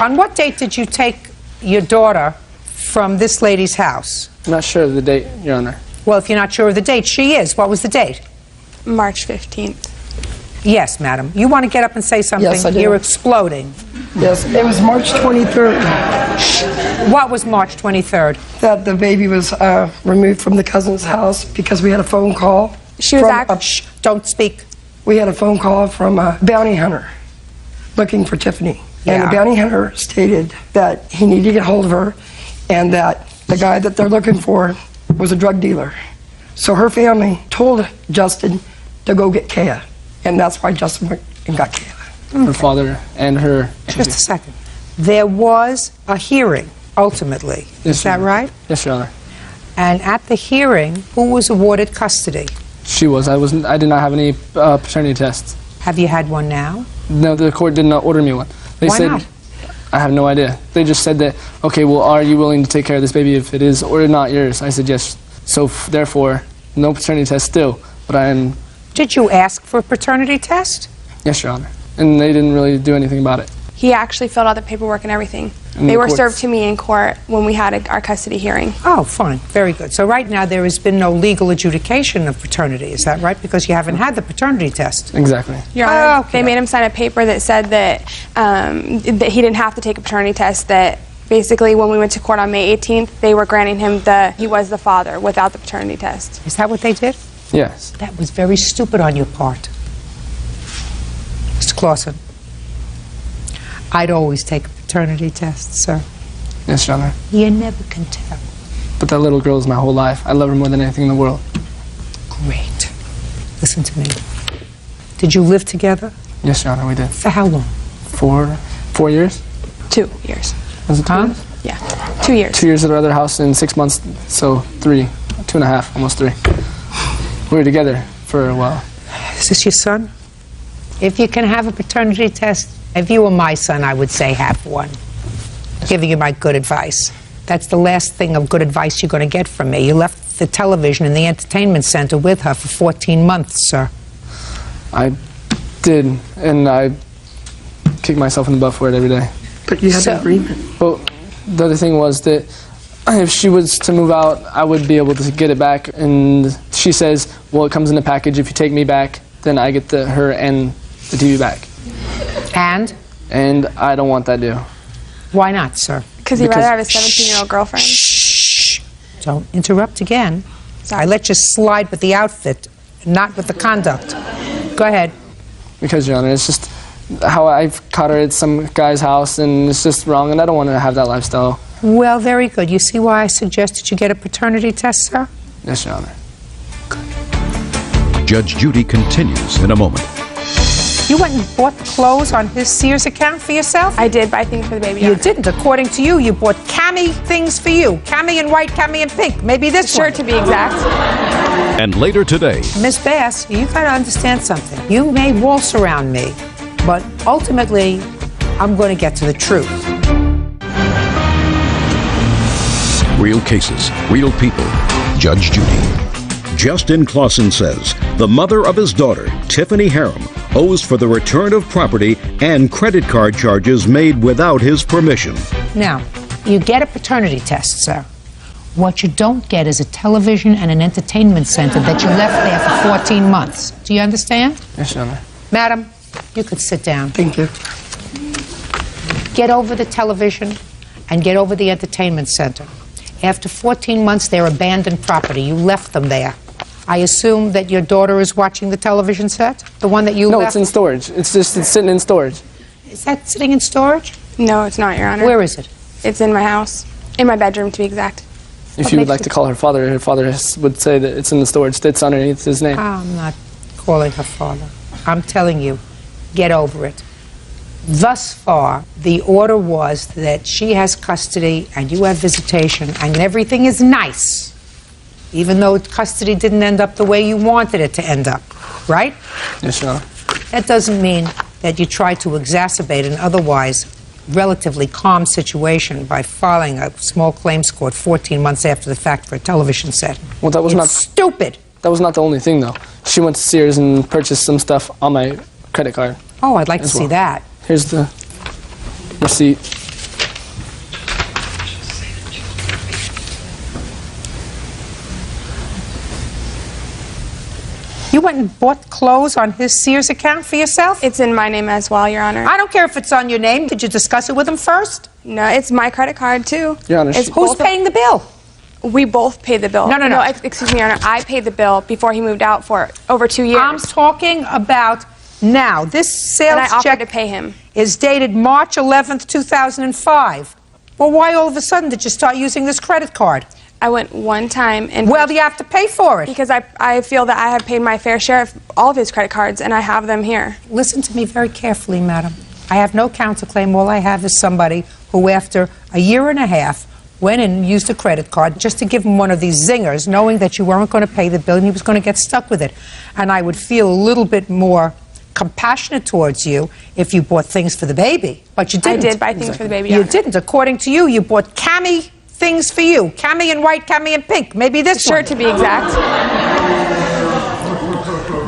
on what date did you take your daughter from this lady's house? I'm not sure of the date, Your Honor. Well, if you're not sure of the date, she is. What was the date? March 15th. Yes, madam. You want to get up and say something? Yes, I do. You're exploding. Yes, it was March 23rd. What was March 23rd? That the baby was removed from the cousin's house because we had a phone call. She was don't speak. We had a phone call from a bounty hunter looking for Tiffany. And the bounty hunter stated that he needed to get hold of her and that the guy that they're looking for was a drug dealer. So her family told Justin to go get Kaya, and that's why Justin went and got Kaya. Her father and her... Just a second. There was a hearing, ultimately. Is that right? Yes, Your Honor. And at the hearing, who was awarded custody? She was. I did not have any paternity tests. Have you had one now? No, the court did not order me one. They Why said, not? I have no idea. They just said that, okay, well, are you willing to take care of this baby if it is or not yours? I said yes. So therefore, no paternity test still, but I am... Did you ask for a paternity test? Yes, Your Honor. And they didn't really do anything about it. He actually filled out the paperwork and everything. And they the were courts- served to me in court when we had our custody hearing. Oh, fine. Very good. So right now there has been no legal adjudication of paternity. Is that right? Because you haven't had the paternity test. Exactly. Your Honor, they made him sign a paper that said that that he didn't have to take a paternity test, that basically when we went to court on May 18th, they were granting him he was the father without the paternity test. Is that what they did? Yes. That was very stupid on your part. Mr. Clausen, I'd always take a paternity test, sir. Yes, Your Honor. You never can tell. But that little girl is my whole life. I love her more than anything in the world. Great. Listen to me. Did you live together? Yes, Your Honor, we did. For how long? 4 years? 2 years. Was it 2 years? Yeah, 2 years. 2 years at our other house in 6 months, so 3, 2.5, almost 3. We were together for a while. Is this your son? If you can have a paternity test, if you were my son, I would say have one. Giving you my good advice. That's the last thing of good advice you're going to get from me. You left the television in the entertainment center with her for 14 months, sir. I did, and I kick myself in the butt for it every day. But you had an agreement. Well, the other thing was that if she was to move out, I would be able to get it back. And she says, well, it comes in a package. If you take me back, then I get her and the TV back. And? And I don't want that deal. Why not, sir? Because you'd rather have a 17-year-old girlfriend. Shh. Don't interrupt again. I let you slide with the outfit, not with the conduct. Go ahead. Because, Your Honor, it's just how I've caught her at some guy's house, and it's just wrong, and I don't want to have that lifestyle. Well, very good. You see why I suggested you get a paternity test, sir? Yes, Your Honor. Judge Judy continues in a moment. You went and bought clothes on his Sears account for yourself? I did buy things for the baby. You didn't. According to you, you bought cami things for you. Cami in white, cami in pink. Maybe this shirt to be exact. And later today, Miss Bass, you got to understand something. You may waltz around me, but ultimately, I'm going to get to the truth. real cases, real people. Judge Judy. Justin Clausen says the mother of his daughter, Tiffany Harem, owes for the return of property and credit card charges made without his permission. Now, you get a paternity test, sir. What you don't get is a television and an entertainment center that you left there for 14 months. Do you understand? Yes, Your Honor. Madam, you could sit down. Thank you. Get over the television and get over the entertainment center. After 14 months, they're abandoned property. You left them there. I assume that your daughter is watching the television set? The one that you left? No, it's in storage. It's sitting in storage. Is that sitting in storage? No, it's not, Your Honor. Where is it? It's in my house. In my bedroom, to be exact. If you would like to call her father would say that it's in the storage. It's underneath his name. I'm not calling her father. I'm telling you, get over it. Thus far, the order was that she has custody and you have visitation and everything is nice, even though custody didn't end up the way you wanted it to end up, right? Yes, Your Honor. That doesn't mean that you try to exacerbate an otherwise relatively calm situation by filing a small claims court 14 months after the fact for a television set. Well, that was not stupid. That was not the only thing, though. She went to Sears and purchased some stuff on my credit card. Oh, I'd like to see that. Here's the receipt. You went and bought clothes on his Sears account for yourself? It's in my name as well, Your Honor. I don't care if it's on your name. Did you discuss it with him first? No, it's my credit card, too. Your Honor, who's paying the bill? We both paid the bill. No. Excuse me, Your Honor. I paid the bill before he moved out for over 2 years. I'm talking about now. This sales and I offered check to pay him. Is dated March 11th, 2005. Well, why all of a sudden did you start using this credit card? I went one time and... Well, you have to pay for it. Because I feel that I have paid my fair share of all of his credit cards, and I have them here. Listen to me very carefully, madam. I have no counterclaim. All I have is somebody who, after a year and a half, went in and used a credit card just to give him one of these zingers, knowing that you weren't going to pay the bill and he was going to get stuck with it. And I would feel a little bit more compassionate towards you if you bought things for the baby. But you didn't. I did buy things for the baby. You didn't. According to you, you bought cami things for you. Cami in white, cami in pink. Maybe this shirt to be exact.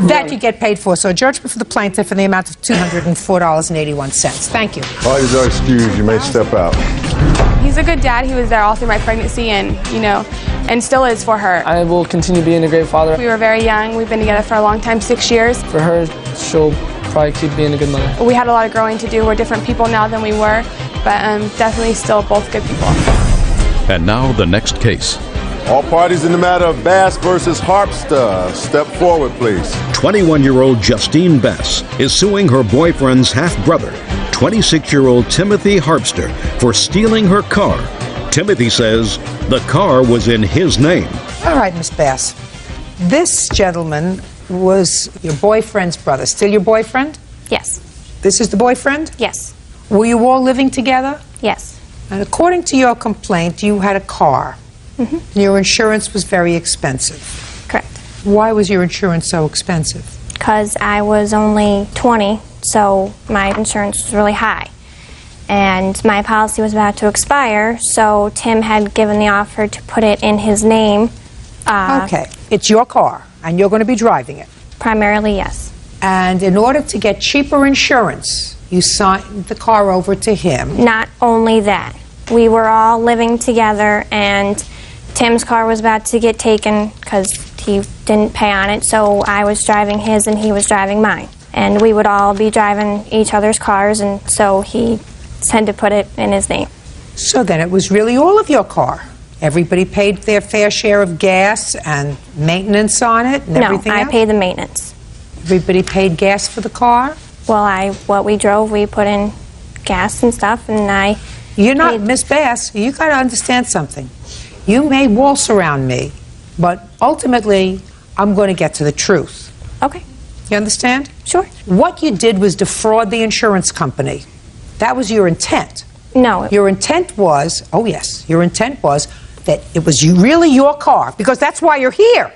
That you get paid for. So a judgment for the plaintiff in the amount of $204.81. Thank you. Parties are excused. You may step out. He's a good dad. He was there all through my pregnancy and, and still is for her. I will continue being a great father. We were very young. We've been together for a long time, 6 years. For her, she'll probably keep being a good mother. We had a lot of growing to do. We're different people now than we were, but definitely still both good people. And now the next case. All parties in the matter of Bass versus Harpster, step forward, please. 21-year-old Justine Bass is suing her boyfriend's half-brother, 26-year-old Timothy Harpster, for stealing her car. Timothy says the car was in his name. All right, Miss Bass. This gentleman was your boyfriend's brother. Still your boyfriend? Yes. This is the boyfriend? Yes. Were you all living together? Yes. And according to your complaint, you had a car. Mm-hmm. Your insurance was very expensive. Correct. Why was your insurance so expensive? because I was only 20, so my insurance was really high. And my policy was about to expire, so Tim had given the offer to put it in his name. Okay, it's your car, and you're going to be driving it. Primarily, yes. And in order to get cheaper insurance, you signed the car over to him. Not only that, we were all living together, and Tim's car was about to get taken because he didn't pay on it, so I was driving his and he was driving mine. And we would all be driving each other's cars, and so he had to put it in his name. So then it was really all of your car. Everybody paid their fair share of gas and maintenance on it and everything else? No, I paid the maintenance. Everybody paid gas for the car? Well, what we drove, we put in gas and stuff, and You're not Miss Bass. You got to understand something. You may waltz around me, but ultimately, I'm going to get to the truth. Okay. You understand? Sure. What you did was defraud the insurance company. That was your intent. No. Your intent was, oh yes, your intent was that it was really your car, because that's why you're here.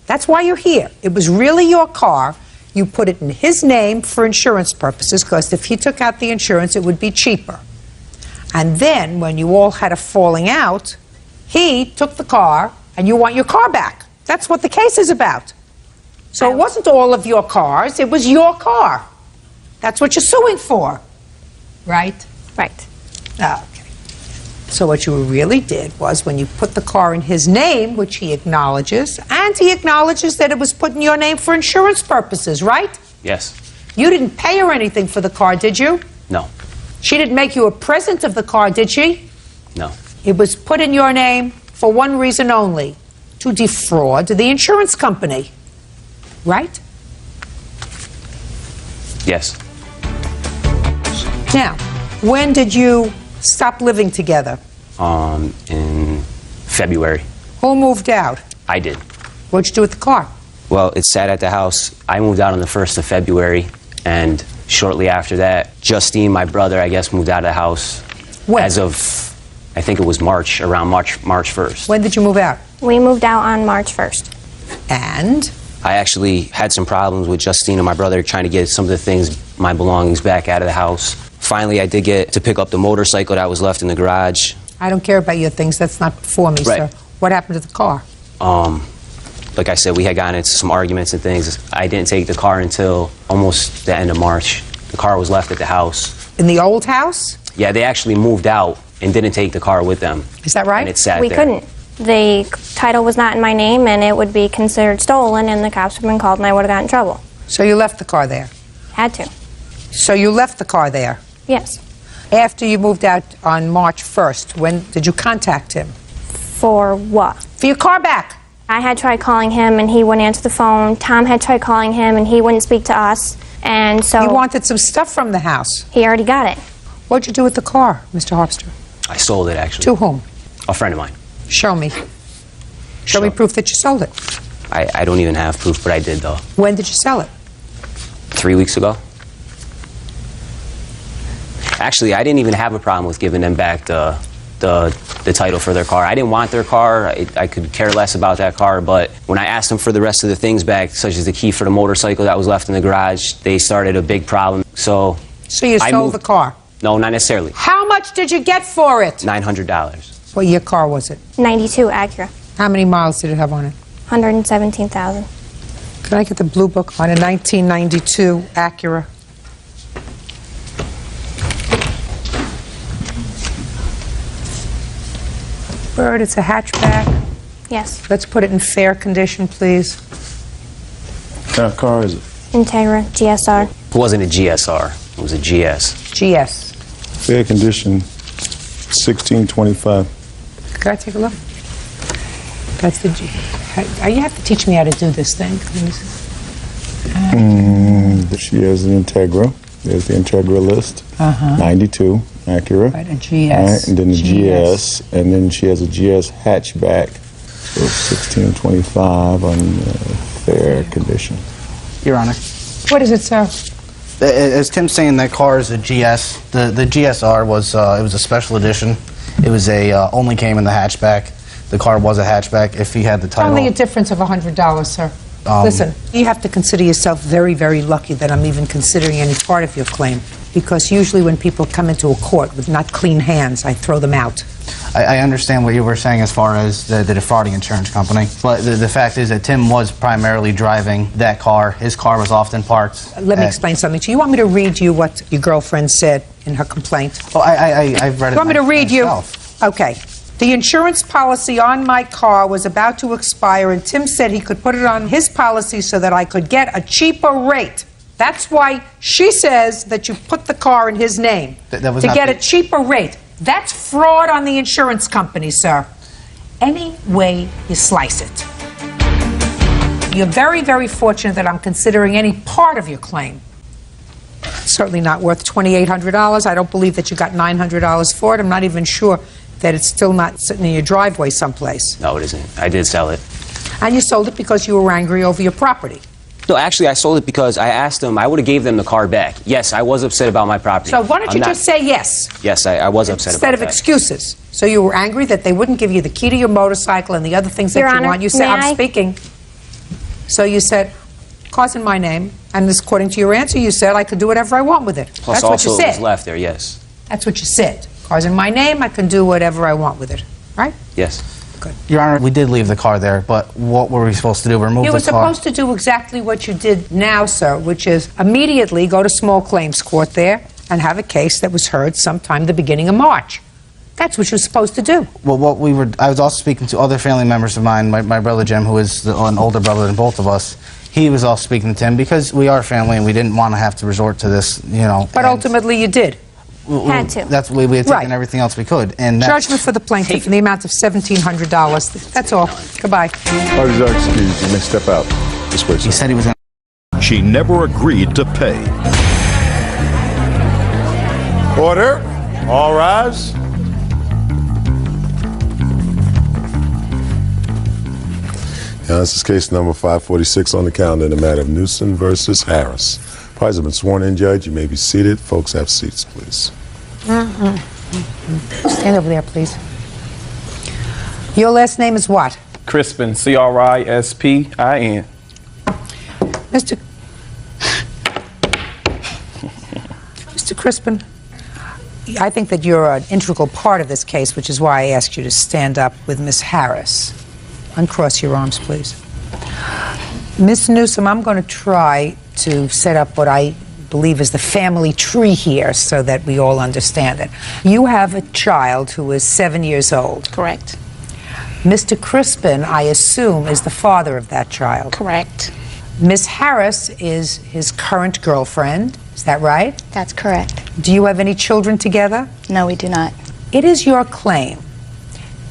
That's why you're here. It was really your car. You put it in his name for insurance purposes, because if he took out the insurance, it would be cheaper. And then, when you all had a falling out, he took the car, and you want your car back. That's what the case is about. So it wasn't all of your cars, it was your car. That's what you're suing for. Right? Right. Okay. So what you really did was, when you put the car in his name, which he acknowledges, and he acknowledges that it was put in your name for insurance purposes, right? Yes. You didn't pay her anything for the car, did you? No. She didn't make you a present of the car, did she? No. It was put in your name for one reason only, to defraud the insurance company. Right? Yes. Now, when did you stop living together? In February. Who moved out? I did. What'd you do with the car? Well, it sat at the house. I moved out on the 1st of February, and shortly after that, Justine, my brother, I guess, moved out of the house. When? As of, I think it was March, around March 1st. When did you move out? We moved out on March 1st. And? I actually had some problems with Justine and my brother trying to get some of the things, my belongings, back out of the house. Finally, I did get to pick up the motorcycle that was left in the garage. I don't care about your things. That's not for me, Right. sir. What happened to the car? Like I said, we had gotten into some arguments and things. I didn't take the car until almost the end of March. The car was left at the house. In the old house? Yeah, they actually moved out and didn't take the car with them. Is that right? And it sat We there. couldn't. The title was not in my name, and it would be considered stolen, and the cops would have been called, and I would have gotten in trouble. So you left the car there? Had to. So you left the car there? Yes. After you moved out on March 1st, when did you contact him? For what? For your car back. I had tried calling him, and he wouldn't answer the phone. Tom had tried calling him, and he wouldn't speak to us. And so... He wanted some stuff from the house. He already got it. What'd you do with the car, Mr. Harpster? I sold it, actually. To whom? A friend of mine. Show me. Show me proof that you sold it. I don't even have proof, but I did, though. When did you sell it? 3 weeks ago. Actually, I didn't even have a problem with giving them back the title for their car. I didn't want their car. I could care less about that car, but when I asked them for the rest of the things back, such as the key for the motorcycle that was left in the garage, they started a big problem. So you sold the car? No, not necessarily. How much did you get for it? $900. What year car was it? 92 Acura. How many miles did it have on it? 117,000. Can I get the blue book on a 1992 Acura? Bird, it's a hatchback. Yes. Let's put it in fair condition, please. What kind of car is it? Integra GSR. It wasn't a GSR. It was a GS. GS. Fair condition, 1625. Can I take a look? That's the G. You have to teach me how to do this thing. She has an Integra. There's the Integra list. 92 Acura. Right, a GS. Right, and then a GS. And then she has a GS hatchback. So 1625 on fair condition. Your Honor. What is it, sir? As Tim's saying, that car is a GS. The GSR was it was a special edition. It was only came in the hatchback. The car was a hatchback. If he had the title. Only a difference of $100, sir. Listen, you have to consider yourself very, very lucky that I'm even considering any part of your claim, because usually when people come into a court with not clean hands, I throw them out. I understand what you were saying as far as the defrauding insurance company, but the fact is that Tim was primarily driving that car. His car was often parked. Let me explain something to you. You want me to read you what your girlfriend said in her complaint? Well, I've read it. You want me to read you? myself. Okay. The insurance policy on my car was about to expire, and Tim said he could put it on his policy so that I could get a cheaper rate. That's why she says that you put the car in his name, That was to not get the- a cheaper rate. That's fraud on the insurance company, sir. Any way you slice it. You're very, very fortunate that I'm considering any part of your claim. It's certainly not worth $2,800. I don't believe that you got $900 for it. I'm not even sure that it's still not sitting in your driveway someplace. No, it isn't. I did sell it. And you sold it because you were angry over your property. No, actually, I sold it because I asked them, I would have gave them the car back. Yes, I was upset about my property. So why don't I'm you not- just say yes, Yes, I was upset instead about of that. excuses? So you were angry that they wouldn't give you the key to your motorcycle and the other things that Your you Honor, want. You said, may I'm I? speaking. So you said, car's in my name, and this, according to your answer, you said I could do whatever I want with it. Plus, That's what also, you it was said. left there, yes. That's what you said. Car's in my name, I can do whatever I want with it. Right? Yes. Your Honor, we did leave the car there, but what were we supposed to do? Remove You the were car? supposed to do exactly what you did now, sir, which is immediately go to small claims court there and have a case that was heard sometime the beginning of March. That's what you're supposed to do. Well, I was also speaking to other family members of mine, my brother Jim, who is an older brother than both of us. He was also speaking to Tim because we are family and we didn't want to have to resort to this, you know. But ultimately you did. Had to. That's we had taken Right. everything else we could. And Judgment for the plaintiff in the amount of $1,700. That's all. Goodbye. Parties are excused. You may step out. This way, sir. He said he was going to... She never agreed to pay. Order. All rise. Now, this is case number 546 on the calendar in the matter of Newsom versus Harris. Parties have been sworn in, Judge. You may be seated. Folks, have seats, please. Stand over there, please. Your last name is what? Crispin, C-R-I-S-P-I-N. Mr. Crispin, I think that you're an integral part of this case, which is why I asked you to stand up with Miss Harris. Uncross your arms, please. Miss Newsom, I'm going to try to set up what I believe is the family tree here so that we all understand it. You have a child who is 7 years old. Correct. Mr. Crispin, I assume, is the father of that child. Correct. Miss Harris is his current girlfriend. Is that right? That's correct. Do you have any children together? No, we do not. It is your claim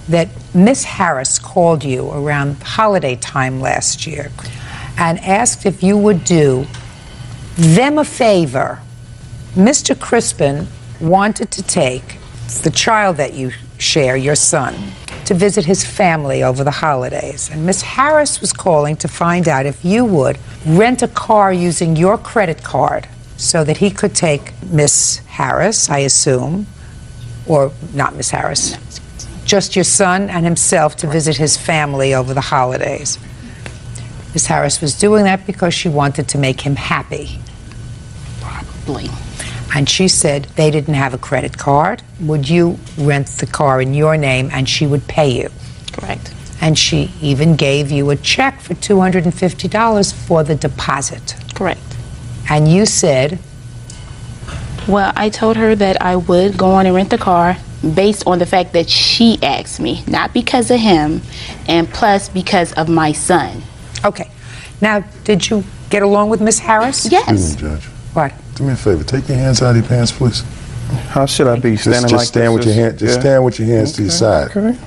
that Miss Harris called you around holiday time last year and asked if you would do them a favor. Mr. Crispin wanted to take the child that you share, your son, to visit his family over the holidays. And Miss Harris was calling to find out if you would rent a car using your credit card so that he could take Miss Harris, I assume, or not Miss Harris, just your son and himself to visit his family over the holidays. Miss Harris was doing that because she wanted to make him happy. Probably. And she said they didn't have a credit card. Would you rent the car in your name and she would pay you? Correct. And she even gave you a check for $250 for the deposit. Correct. And you said? Well, I told her that I would go on and rent the car based on the fact that she asked me, not because of him, and plus because of my son. Okay. Now, did you get along with Miss Harris? Yes. Excuse me, Judge. What? Do me a favor. Take your hands out of your pants, please. How should I be standing Just stand with your hand. Just stand with your hands to your side. Okay.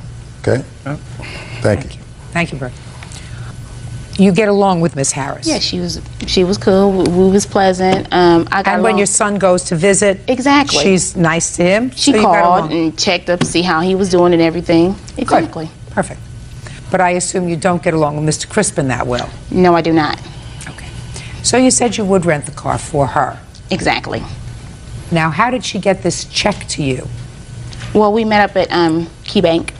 Okay. Thank you. Thank you, Bert. You get along with Miss Harris? Yeah, she was cool. We was pleasant. I got And when along. your son goes to visit, Exactly. she's nice to him. She so you got called along. and checked up to see how he was doing and everything. Exactly. Perfect. But I assume you don't get along with Mr. Crispin that well. No, I do not. Okay. So you said you would rent the car for her. Exactly. Now, how did she get this check to you? Well, we met up at Key Bank,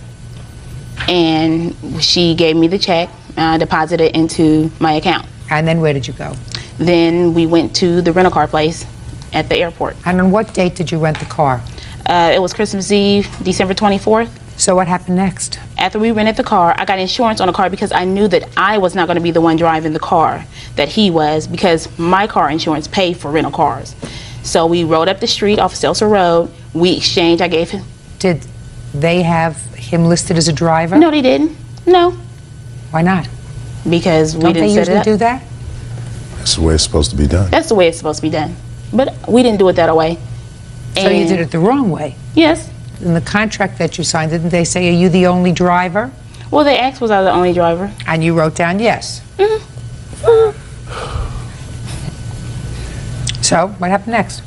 and she gave me the check. deposited into my account. And then where did you go? Then we went to the rental car place at the airport. And on what date did you rent the car? It was Christmas Eve, December 24th. So what happened next? After we rented the car, I got insurance on the car because I knew that I was not going to be the one driving the car, that he was, because my car insurance paid for rental cars. So we rode up the street off Seltzer Road. We exchanged. I gave him. Did they have him listed as a driver? No, they didn't. No. Why not? Because we Don't didn't they set usually it up. do that? That's the way it's supposed to be done. That's the way it's supposed to be done. But we didn't do it that way. So you did it the wrong way? Yes. In the contract that you signed, didn't they say, are you the only driver? Well, they asked was I the only driver. And you wrote down yes. So what happened next?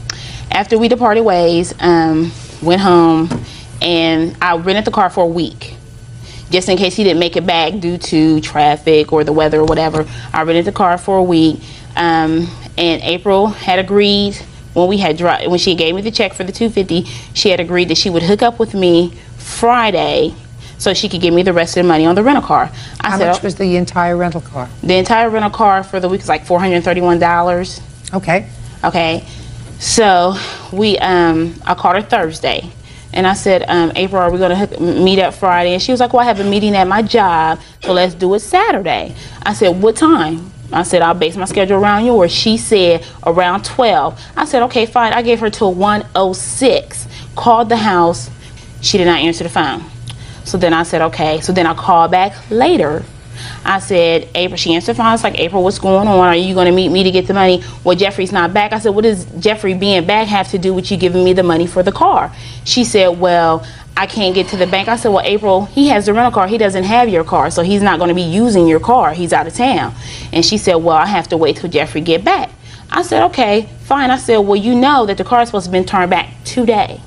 After we departed ways, went home, and I rented the car for a week. Just in case he didn't make it back due to traffic or the weather or whatever. I rented the car for a week. And April had agreed when she gave me the check for the $250, she had agreed that she would hook up with me Friday so she could give me the rest of the money on the rental car. How much was the entire rental car? The entire rental car for the week was like $431. Okay. Okay. So I called her Thursday. And I said, April, are we going to meet up Friday? And she was like, well, I have a meeting at my job, so let's do it Saturday. I said, what time? I said, I'll base my schedule around yours. She said around 12. I said, okay, fine. I gave her till 1:06. Called the house. She did not answer the phone. So then I said, okay. So then I called back later. I said, April, she answered the phone. I was like, April, what's going on? Are you going to meet me to get the money? Well, Jeffrey's not back. I said, what does Jeffrey being back have to do with you giving me the money for the car? She said, well, I can't get to the bank. I said, well, April, he has the rental car. He doesn't have your car, so he's not going to be using your car. He's out of town. And she said, well, I have to wait till Jeffrey get back. I said, okay, fine. I said, well, you know that the car is supposed to have been turned back today.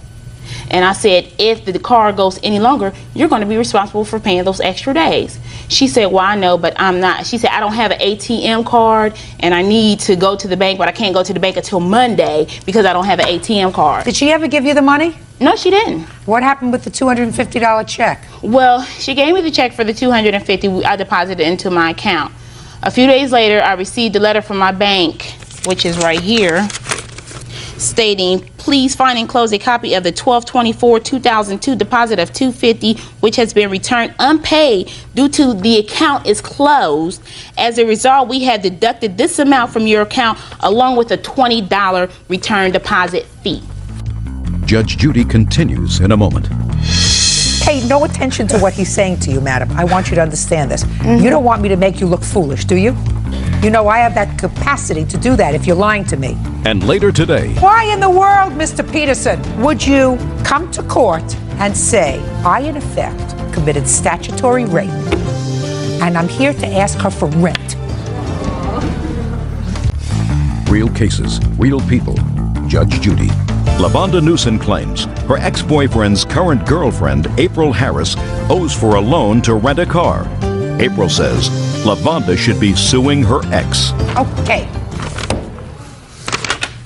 And I said, if the car goes any longer, you're going to be responsible for paying those extra days. She said, well, I know, but I'm not. She said, I don't have an ATM card, and I need to go to the bank, but I can't go to the bank until Monday because I don't have an ATM card. Did she ever give you the money? No, she didn't. What happened with the $250 check? Well, she gave me the check for the $250. I deposited it into my account. A few days later, I received a letter from my bank, which is right here, stating, please find enclosed a copy of the 12/24/2002 deposit of $250, which has been returned unpaid due to the account is closed. As a result, we have deducted this amount from your account along with a $20 return deposit fee. Judge Judy continues in a moment. Pay no attention to what he's saying to you, madam. I want you to understand this. You don't want me to make you look foolish, do you? You know I have that capacity to do that if you're lying to me. And later today, Why in the world, Mr. Peterson, would you come to court and say, I, in effect, committed statutory rape, and I'm here to ask her for rent? real cases, real people. Judge Judy. LaVonda Newsom claims her ex-boyfriend's current girlfriend, April Harris, owes for a loan to rent a car. April says LaVonda should be suing her ex. Okay.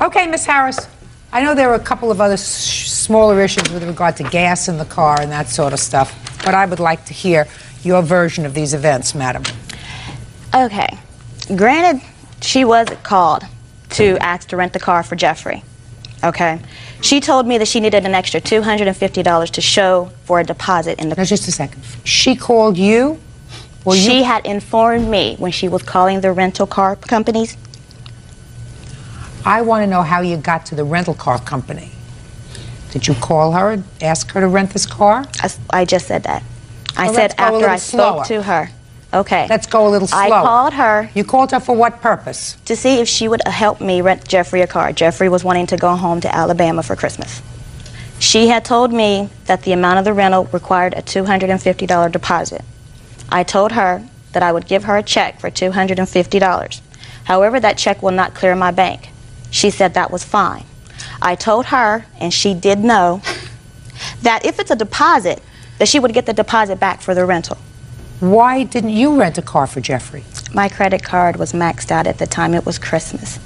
Okay, Miss Harris. I know there are a couple of other smaller issues with regard to gas in the car and that sort of stuff, but I would like to hear your version of these events, madam. Okay. Granted, she was called to ask to rent the car for Jeffrey. Okay. She told me that she needed an extra $250 to show for a deposit in the... Now, just a second. She called you? Or she had informed me when she was calling the rental car companies. I want to know how you got to the rental car company. Did you call her and ask her to rent this car? I just said that. I Well, said let's go a after little I slower. spoke to her. Okay. Let's go a little slower. I called her. You called her for what purpose? To see if she would help me rent Jeffrey a car. Jeffrey was wanting to go home to Alabama for Christmas. She had told me that the amount of the rental required a $250 deposit. I told her that I would give her a check for $250. However, that check will not clear my bank. She said that was fine. I told her, and she did know, that if it's a deposit, that she would get the deposit back for the rental. Why didn't you rent a car for Jeffrey? My credit card was maxed out at the time it was Christmas.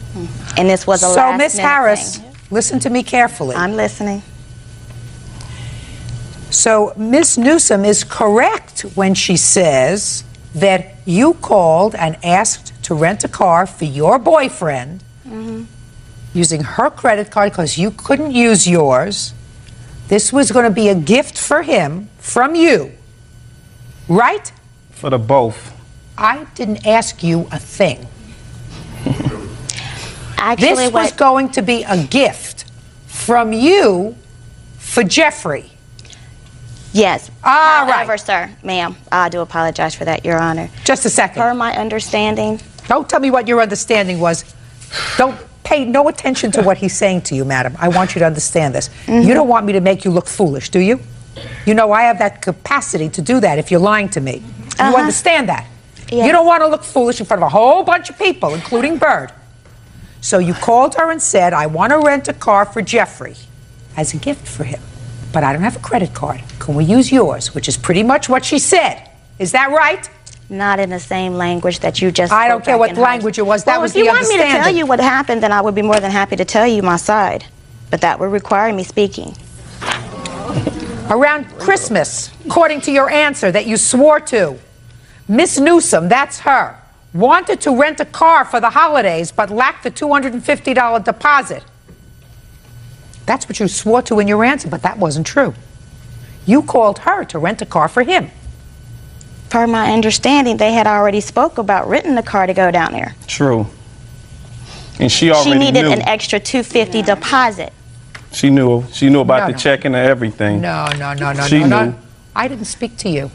And this was a last So, Miss minute Harris, thing. listen to me carefully. I'm listening. So, Miss Newsom is correct when she says that you called and asked to rent a car for your boyfriend using her credit card because you couldn't use yours. This was going to be a gift for him from you, right? For the both. I didn't ask you a thing. Actually, this was going to be a gift from you for Jeffrey. Yes. However, right. Sir, ma'am, I do apologize for that, Your Honor. Just a second. Per my understanding. Don't tell me what your understanding was. Don't pay no attention to what he's saying to you, madam. I want you to understand this. You don't want me to make you look foolish, do you? You know I have that capacity to do that if you're lying to me. You understand that? Yes. You don't want to look foolish in front of a whole bunch of people, including Bird. So you called her and said, I want to rent a car for Jeffrey as a gift for him. But I don't have a credit card. Can we use yours? Which is pretty much what she said. Is that right? Not in the same language that you just I don't care what language it was. That was the understanding. If you want me to tell you what happened, then I would be more than happy to tell you my side. But that would require me speaking. Around Christmas, according to your answer that you swore to, Miss Newsom, that's her, wanted to rent a car for the holidays but lacked the $250 deposit. That's what you swore to in your answer, but that wasn't true. You called her to rent a car for him. Per my understanding, they had already spoke about renting the car to go down there. True. And she already She needed knew. an extra $250 deposit. She knew about the check and everything. No. She knew. I didn't speak to you.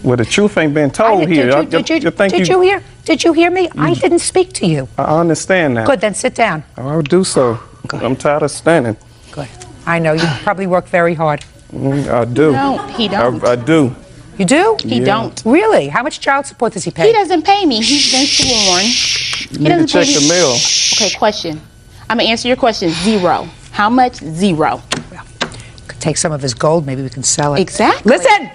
Well, the truth ain't been told here. Did you hear? Did you hear me? I didn't speak to you. I understand that. Good, then sit down. I'll do so. Good. I'm tired of standing. Good. I know, you probably work very hard. I do. No, he don't. I do. You do? He don't. Really? How much child support does he pay? He doesn't pay me. He's been sworn. He You need to doesn't check pay me. the mail. Okay, question. I'm going to answer your question. 0. How much? 0. Could take some of his gold, maybe we can sell it. Exactly. Listen!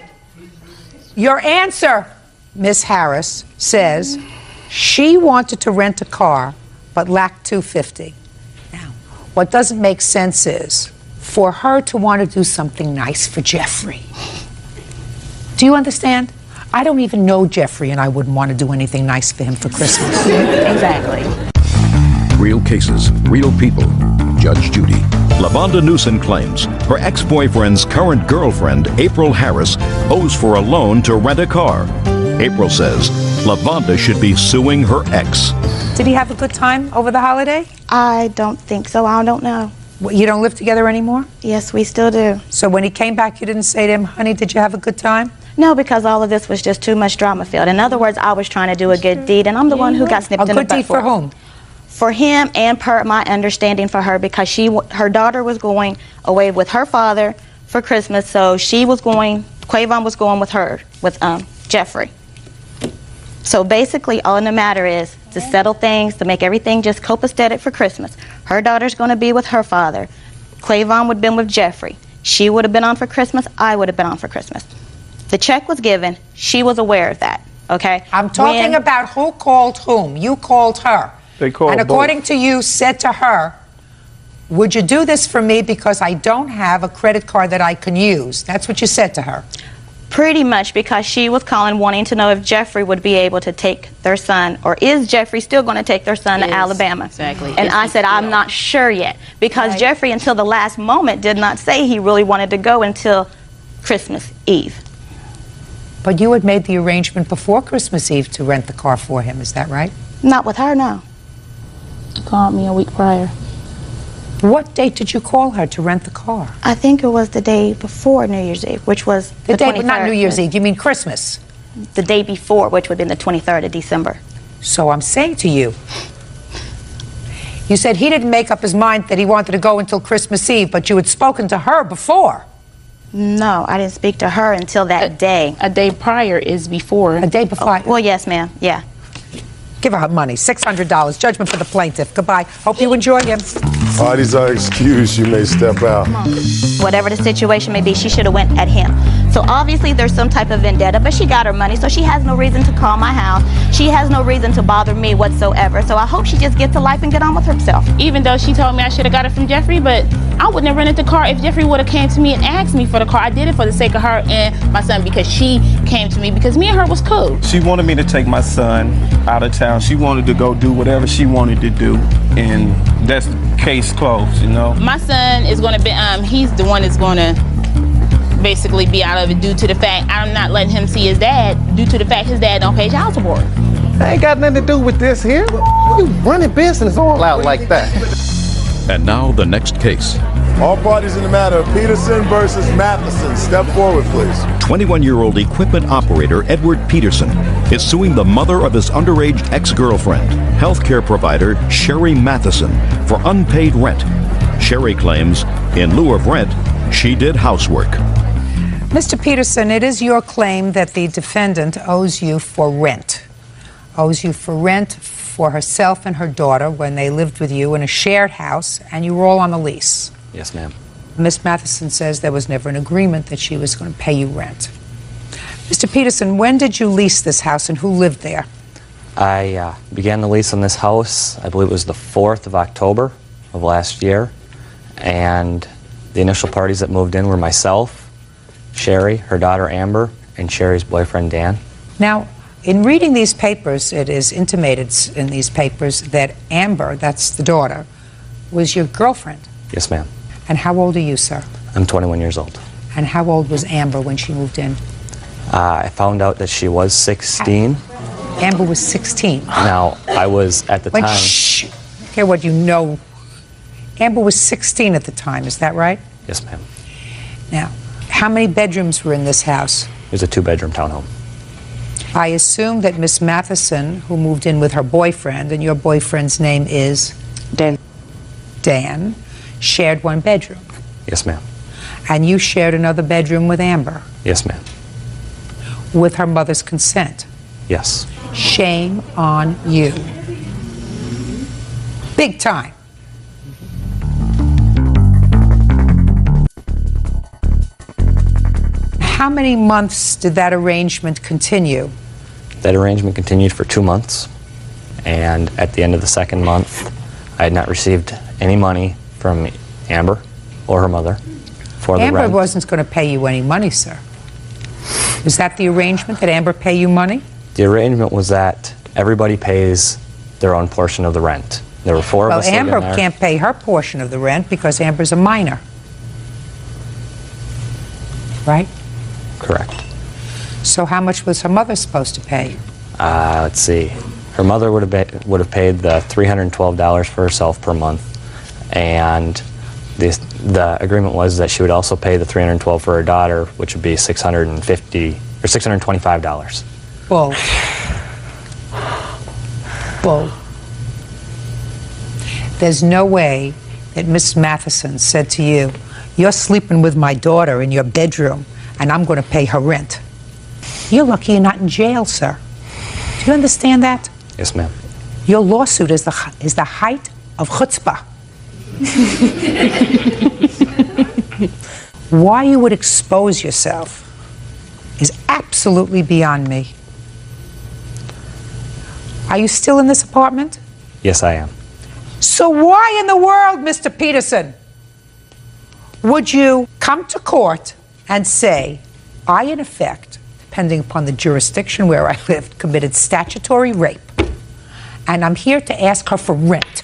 Your answer, Miss Harris, says she wanted to rent a car but lacked $250. Now, what doesn't make sense is for her to want to do something nice for Jeffrey. Do you understand? I don't even know Jeffrey, and I wouldn't want to do anything nice for him for Christmas. Exactly. Real cases, real people. Judge Judy. LaVonda Newsom claims her ex-boyfriend's current girlfriend, April Harris, owes for a loan to rent a car. April says LaVonda should be suing her ex. Did he have a good time over the holiday? I don't think so. I don't know. You don't live together anymore? Yes, we still do. So when he came back, you didn't say to him, honey, did you have a good time? No, because all of this was just too much drama filled. In other words, I was trying to do a good deed, and I'm the one who got snipped in the butt. A good deed for whom? For him, and per my understanding for her, because her daughter was going away with her father for Christmas, so she was going, Quavon was going with her, with Jeffrey. So basically, all in the matter is to settle things, to make everything just copacetic for Christmas. Her daughter's going to be with her father. Quavon would have been with Jeffrey. She would have been on for Christmas. I would have been on for Christmas. The check was given. She was aware of that, okay? I'm talking about who called whom. You called her. They called And according both. to you, said to her, would you do this for me because I don't have a credit card that I can use? That's what you said to her. Pretty much, because she was calling wanting to know if Jeffrey would be able to take their son, or is Jeffrey still going to take their son to Alabama? Exactly. And I said, I'm not sure yet, because Jeffrey, until the last moment, did not say he really wanted to go until Christmas Eve. But you had made the arrangement before Christmas Eve to rent the car for him, is that right? Not with her, no. He called me a week prior. What date did you call her to rent the car? I think it was the day before New Year's Eve, which was The day, 23rd. not New Year's Eve, you mean Christmas? The day before, which would have been the 23rd of December. So I'm saying to you, you said he didn't make up his mind that he wanted to go until Christmas Eve, but you had spoken to her before. No, I didn't speak to her until that day. A day prior is before. A day before? Well, yes, ma'am. Yeah. Give her money, $600. Judgment for the plaintiff. Goodbye. Hope you enjoy him. Parties are excused. You may step out. Whatever the situation may be, she should have went at him. So obviously there's some type of vendetta, but she got her money, so she has no reason to call my house. She has no reason to bother me whatsoever. So I hope she just gets to life and get on with herself. Even though she told me I should have got it from Jeffrey, but I wouldn't have rented the car if Jeffrey would have came to me and asked me for the car. I did it for the sake of her and my son because she came to me because me and her was cool. She wanted me to take my son out of town. She wanted to go do whatever she wanted to do, and that's the case closed, you know. My son is going to be, he's the one that's going to basically be out of it due to the fact I'm not letting him see his dad due to the fact his dad don't pay child support. That ain't got nothing to do with this here. You running business all out like that. And now the next case. All parties in the matter of Peterson versus Matheson. Step forward, please. 21-year-old equipment operator Edward Peterson is suing the mother of his underage ex-girlfriend, healthcare provider Sherry Matheson, for unpaid rent. Sherry claims, in lieu of rent, she did housework. Mr. Peterson, it is your claim that the defendant owes you for rent. Owes you for rent for herself and her daughter when they lived with you in a shared house and you were all on a lease. Yes, ma'am. Miss Matheson says there was never an agreement that she was going to pay you rent. Mr. Peterson, when did you lease this house and who lived there? I began the lease on this house, I believe it was the 4th of October of last year, and the initial parties that moved in were myself, Sherry, her daughter Amber, and Sherry's boyfriend Dan. Now, in reading these papers, it is intimated in these papers that Amber, that's the daughter, was your girlfriend. Yes, ma'am. And how old are you, sir? I'm 21 years old. And how old was Amber when she moved in? I found out that she was 16. Amber was 16. Now, I was at the time... Shh! I don't care what you know. Amber was 16 at the time, is that right? Yes, ma'am. Now, how many bedrooms were in this house? It was a 2-bedroom townhome. I assume that Miss Matheson, who moved in with her boyfriend, and your boyfriend's name is? Dan, shared one bedroom. Yes, ma'am. And you shared another bedroom with Amber? Yes, ma'am. With her mother's consent? Yes. Shame on you. Big time. How many months did that arrangement continue? That arrangement continued for 2 months, and at the end of the 2nd month, I had not received any money from Amber or her mother for the rent. Amber wasn't going to pay you any money, sir. Is that the arrangement, that Amber pay you money? The arrangement was that everybody pays their own portion of the rent. There were 4 of us living Amber there. can't pay her portion of the rent because Amber's a minor. Right? Correct. So how much was her mother supposed to pay? Let's see. Her mother would have paid the $312 for herself per month, and the agreement was that she would also pay the $312 for her daughter, which would be $650 or $625. Bull. Bull. There's no way that Miss Matheson said to you, "You're sleeping with my daughter in your bedroom, and I'm going to pay her rent." You're lucky you're not in jail, sir. Do you understand that? Yes, ma'am. Your lawsuit is the height of chutzpah. Why you would expose yourself is absolutely beyond me. Are you still in this apartment? Yes, I am. So why in the world, Mr. Peterson, would you come to court and say, I, in effect, depending upon the jurisdiction where I lived, committed statutory rape, and I'm here to ask her for rent?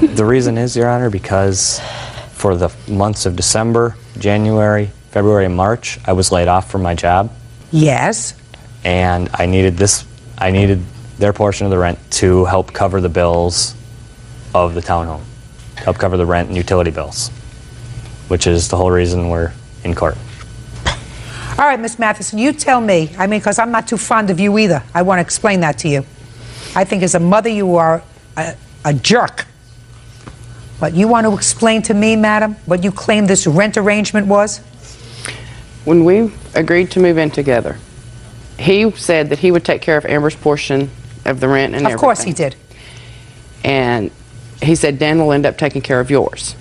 The reason is, Your Honor, because for the months of December, January, February, and March, I was laid off from my job. Yes. And I needed their portion of the rent to help cover the bills of the townhome, help cover the rent and utility bills, which is the whole reason we're in court. All right, Miss Matheson, you tell me. I mean, because I'm not too fond of you either. I want to explain that to you. I think as a mother, you are a jerk. But you want to explain to me, madam, what you claim this rent arrangement was? When we agreed to move in together, he said that he would take care of Amber's portion of the rent and everything. Of course he did. And he said Dan will end up taking care of yours.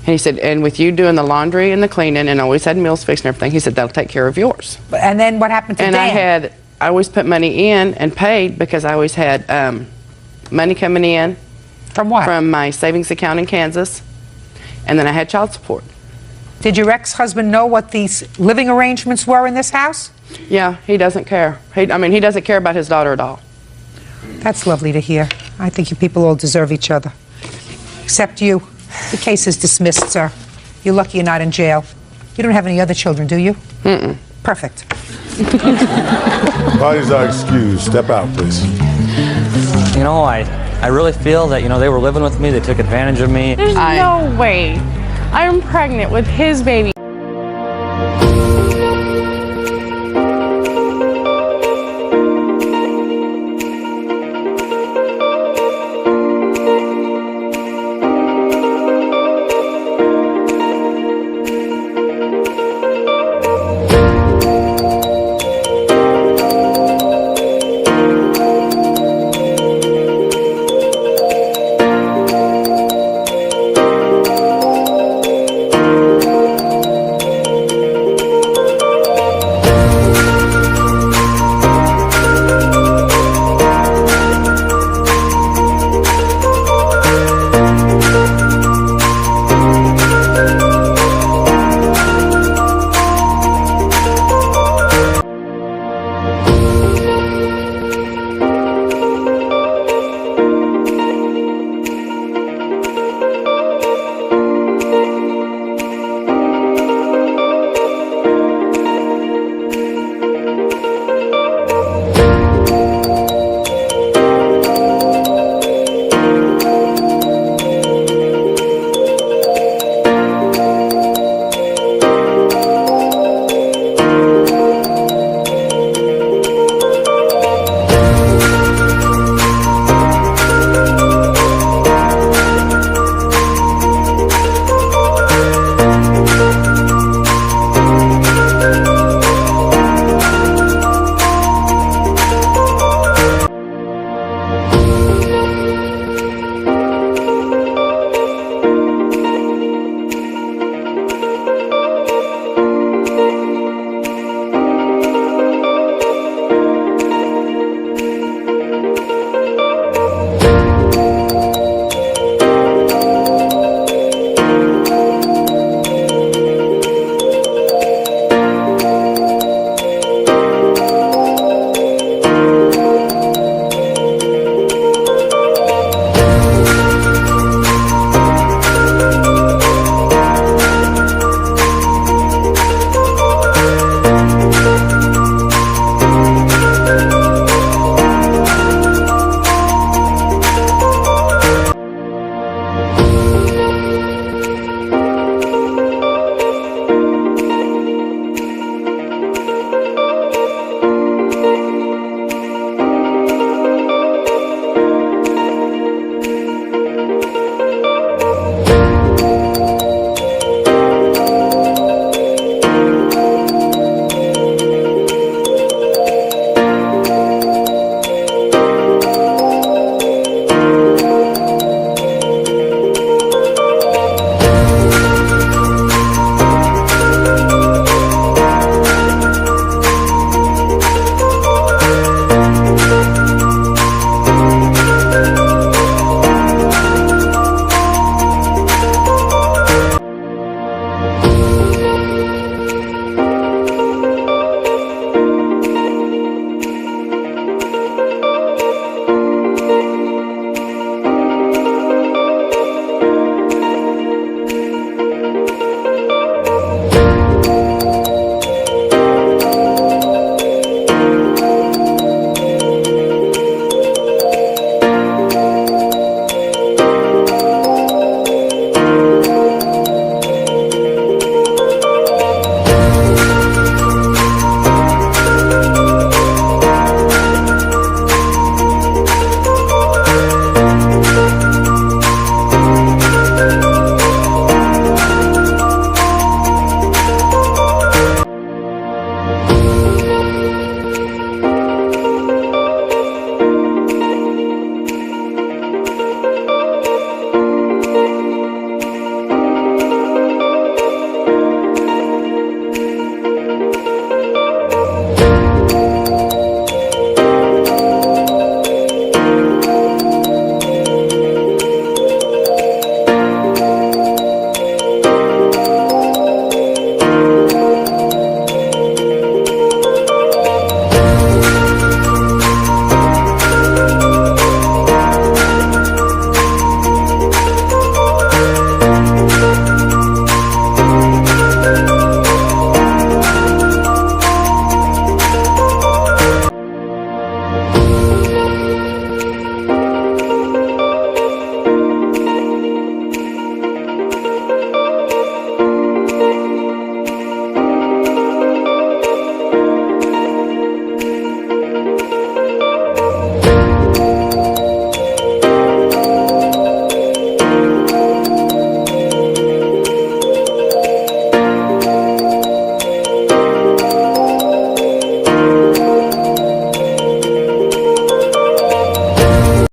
And he said, and with you doing the laundry and the cleaning and always had meals fixed and everything, he said, that'll take care of yours. And then what happened to And Dan? I always put money in and paid because I always had money coming in. From what? From my savings account in Kansas. And then I had child support. Did your ex-husband know what these living arrangements were in this house? Yeah, he doesn't care. He doesn't care about his daughter at all. That's lovely to hear. I think you people all deserve each other. Except you. The case is dismissed, sir. You're lucky you're not in jail. You don't have any other children, do you? Mm-mm. Perfect. Parties are excused. Step out, please. You know, I really feel that, they were living with me, they took advantage of me. There's no way I'm pregnant with his baby.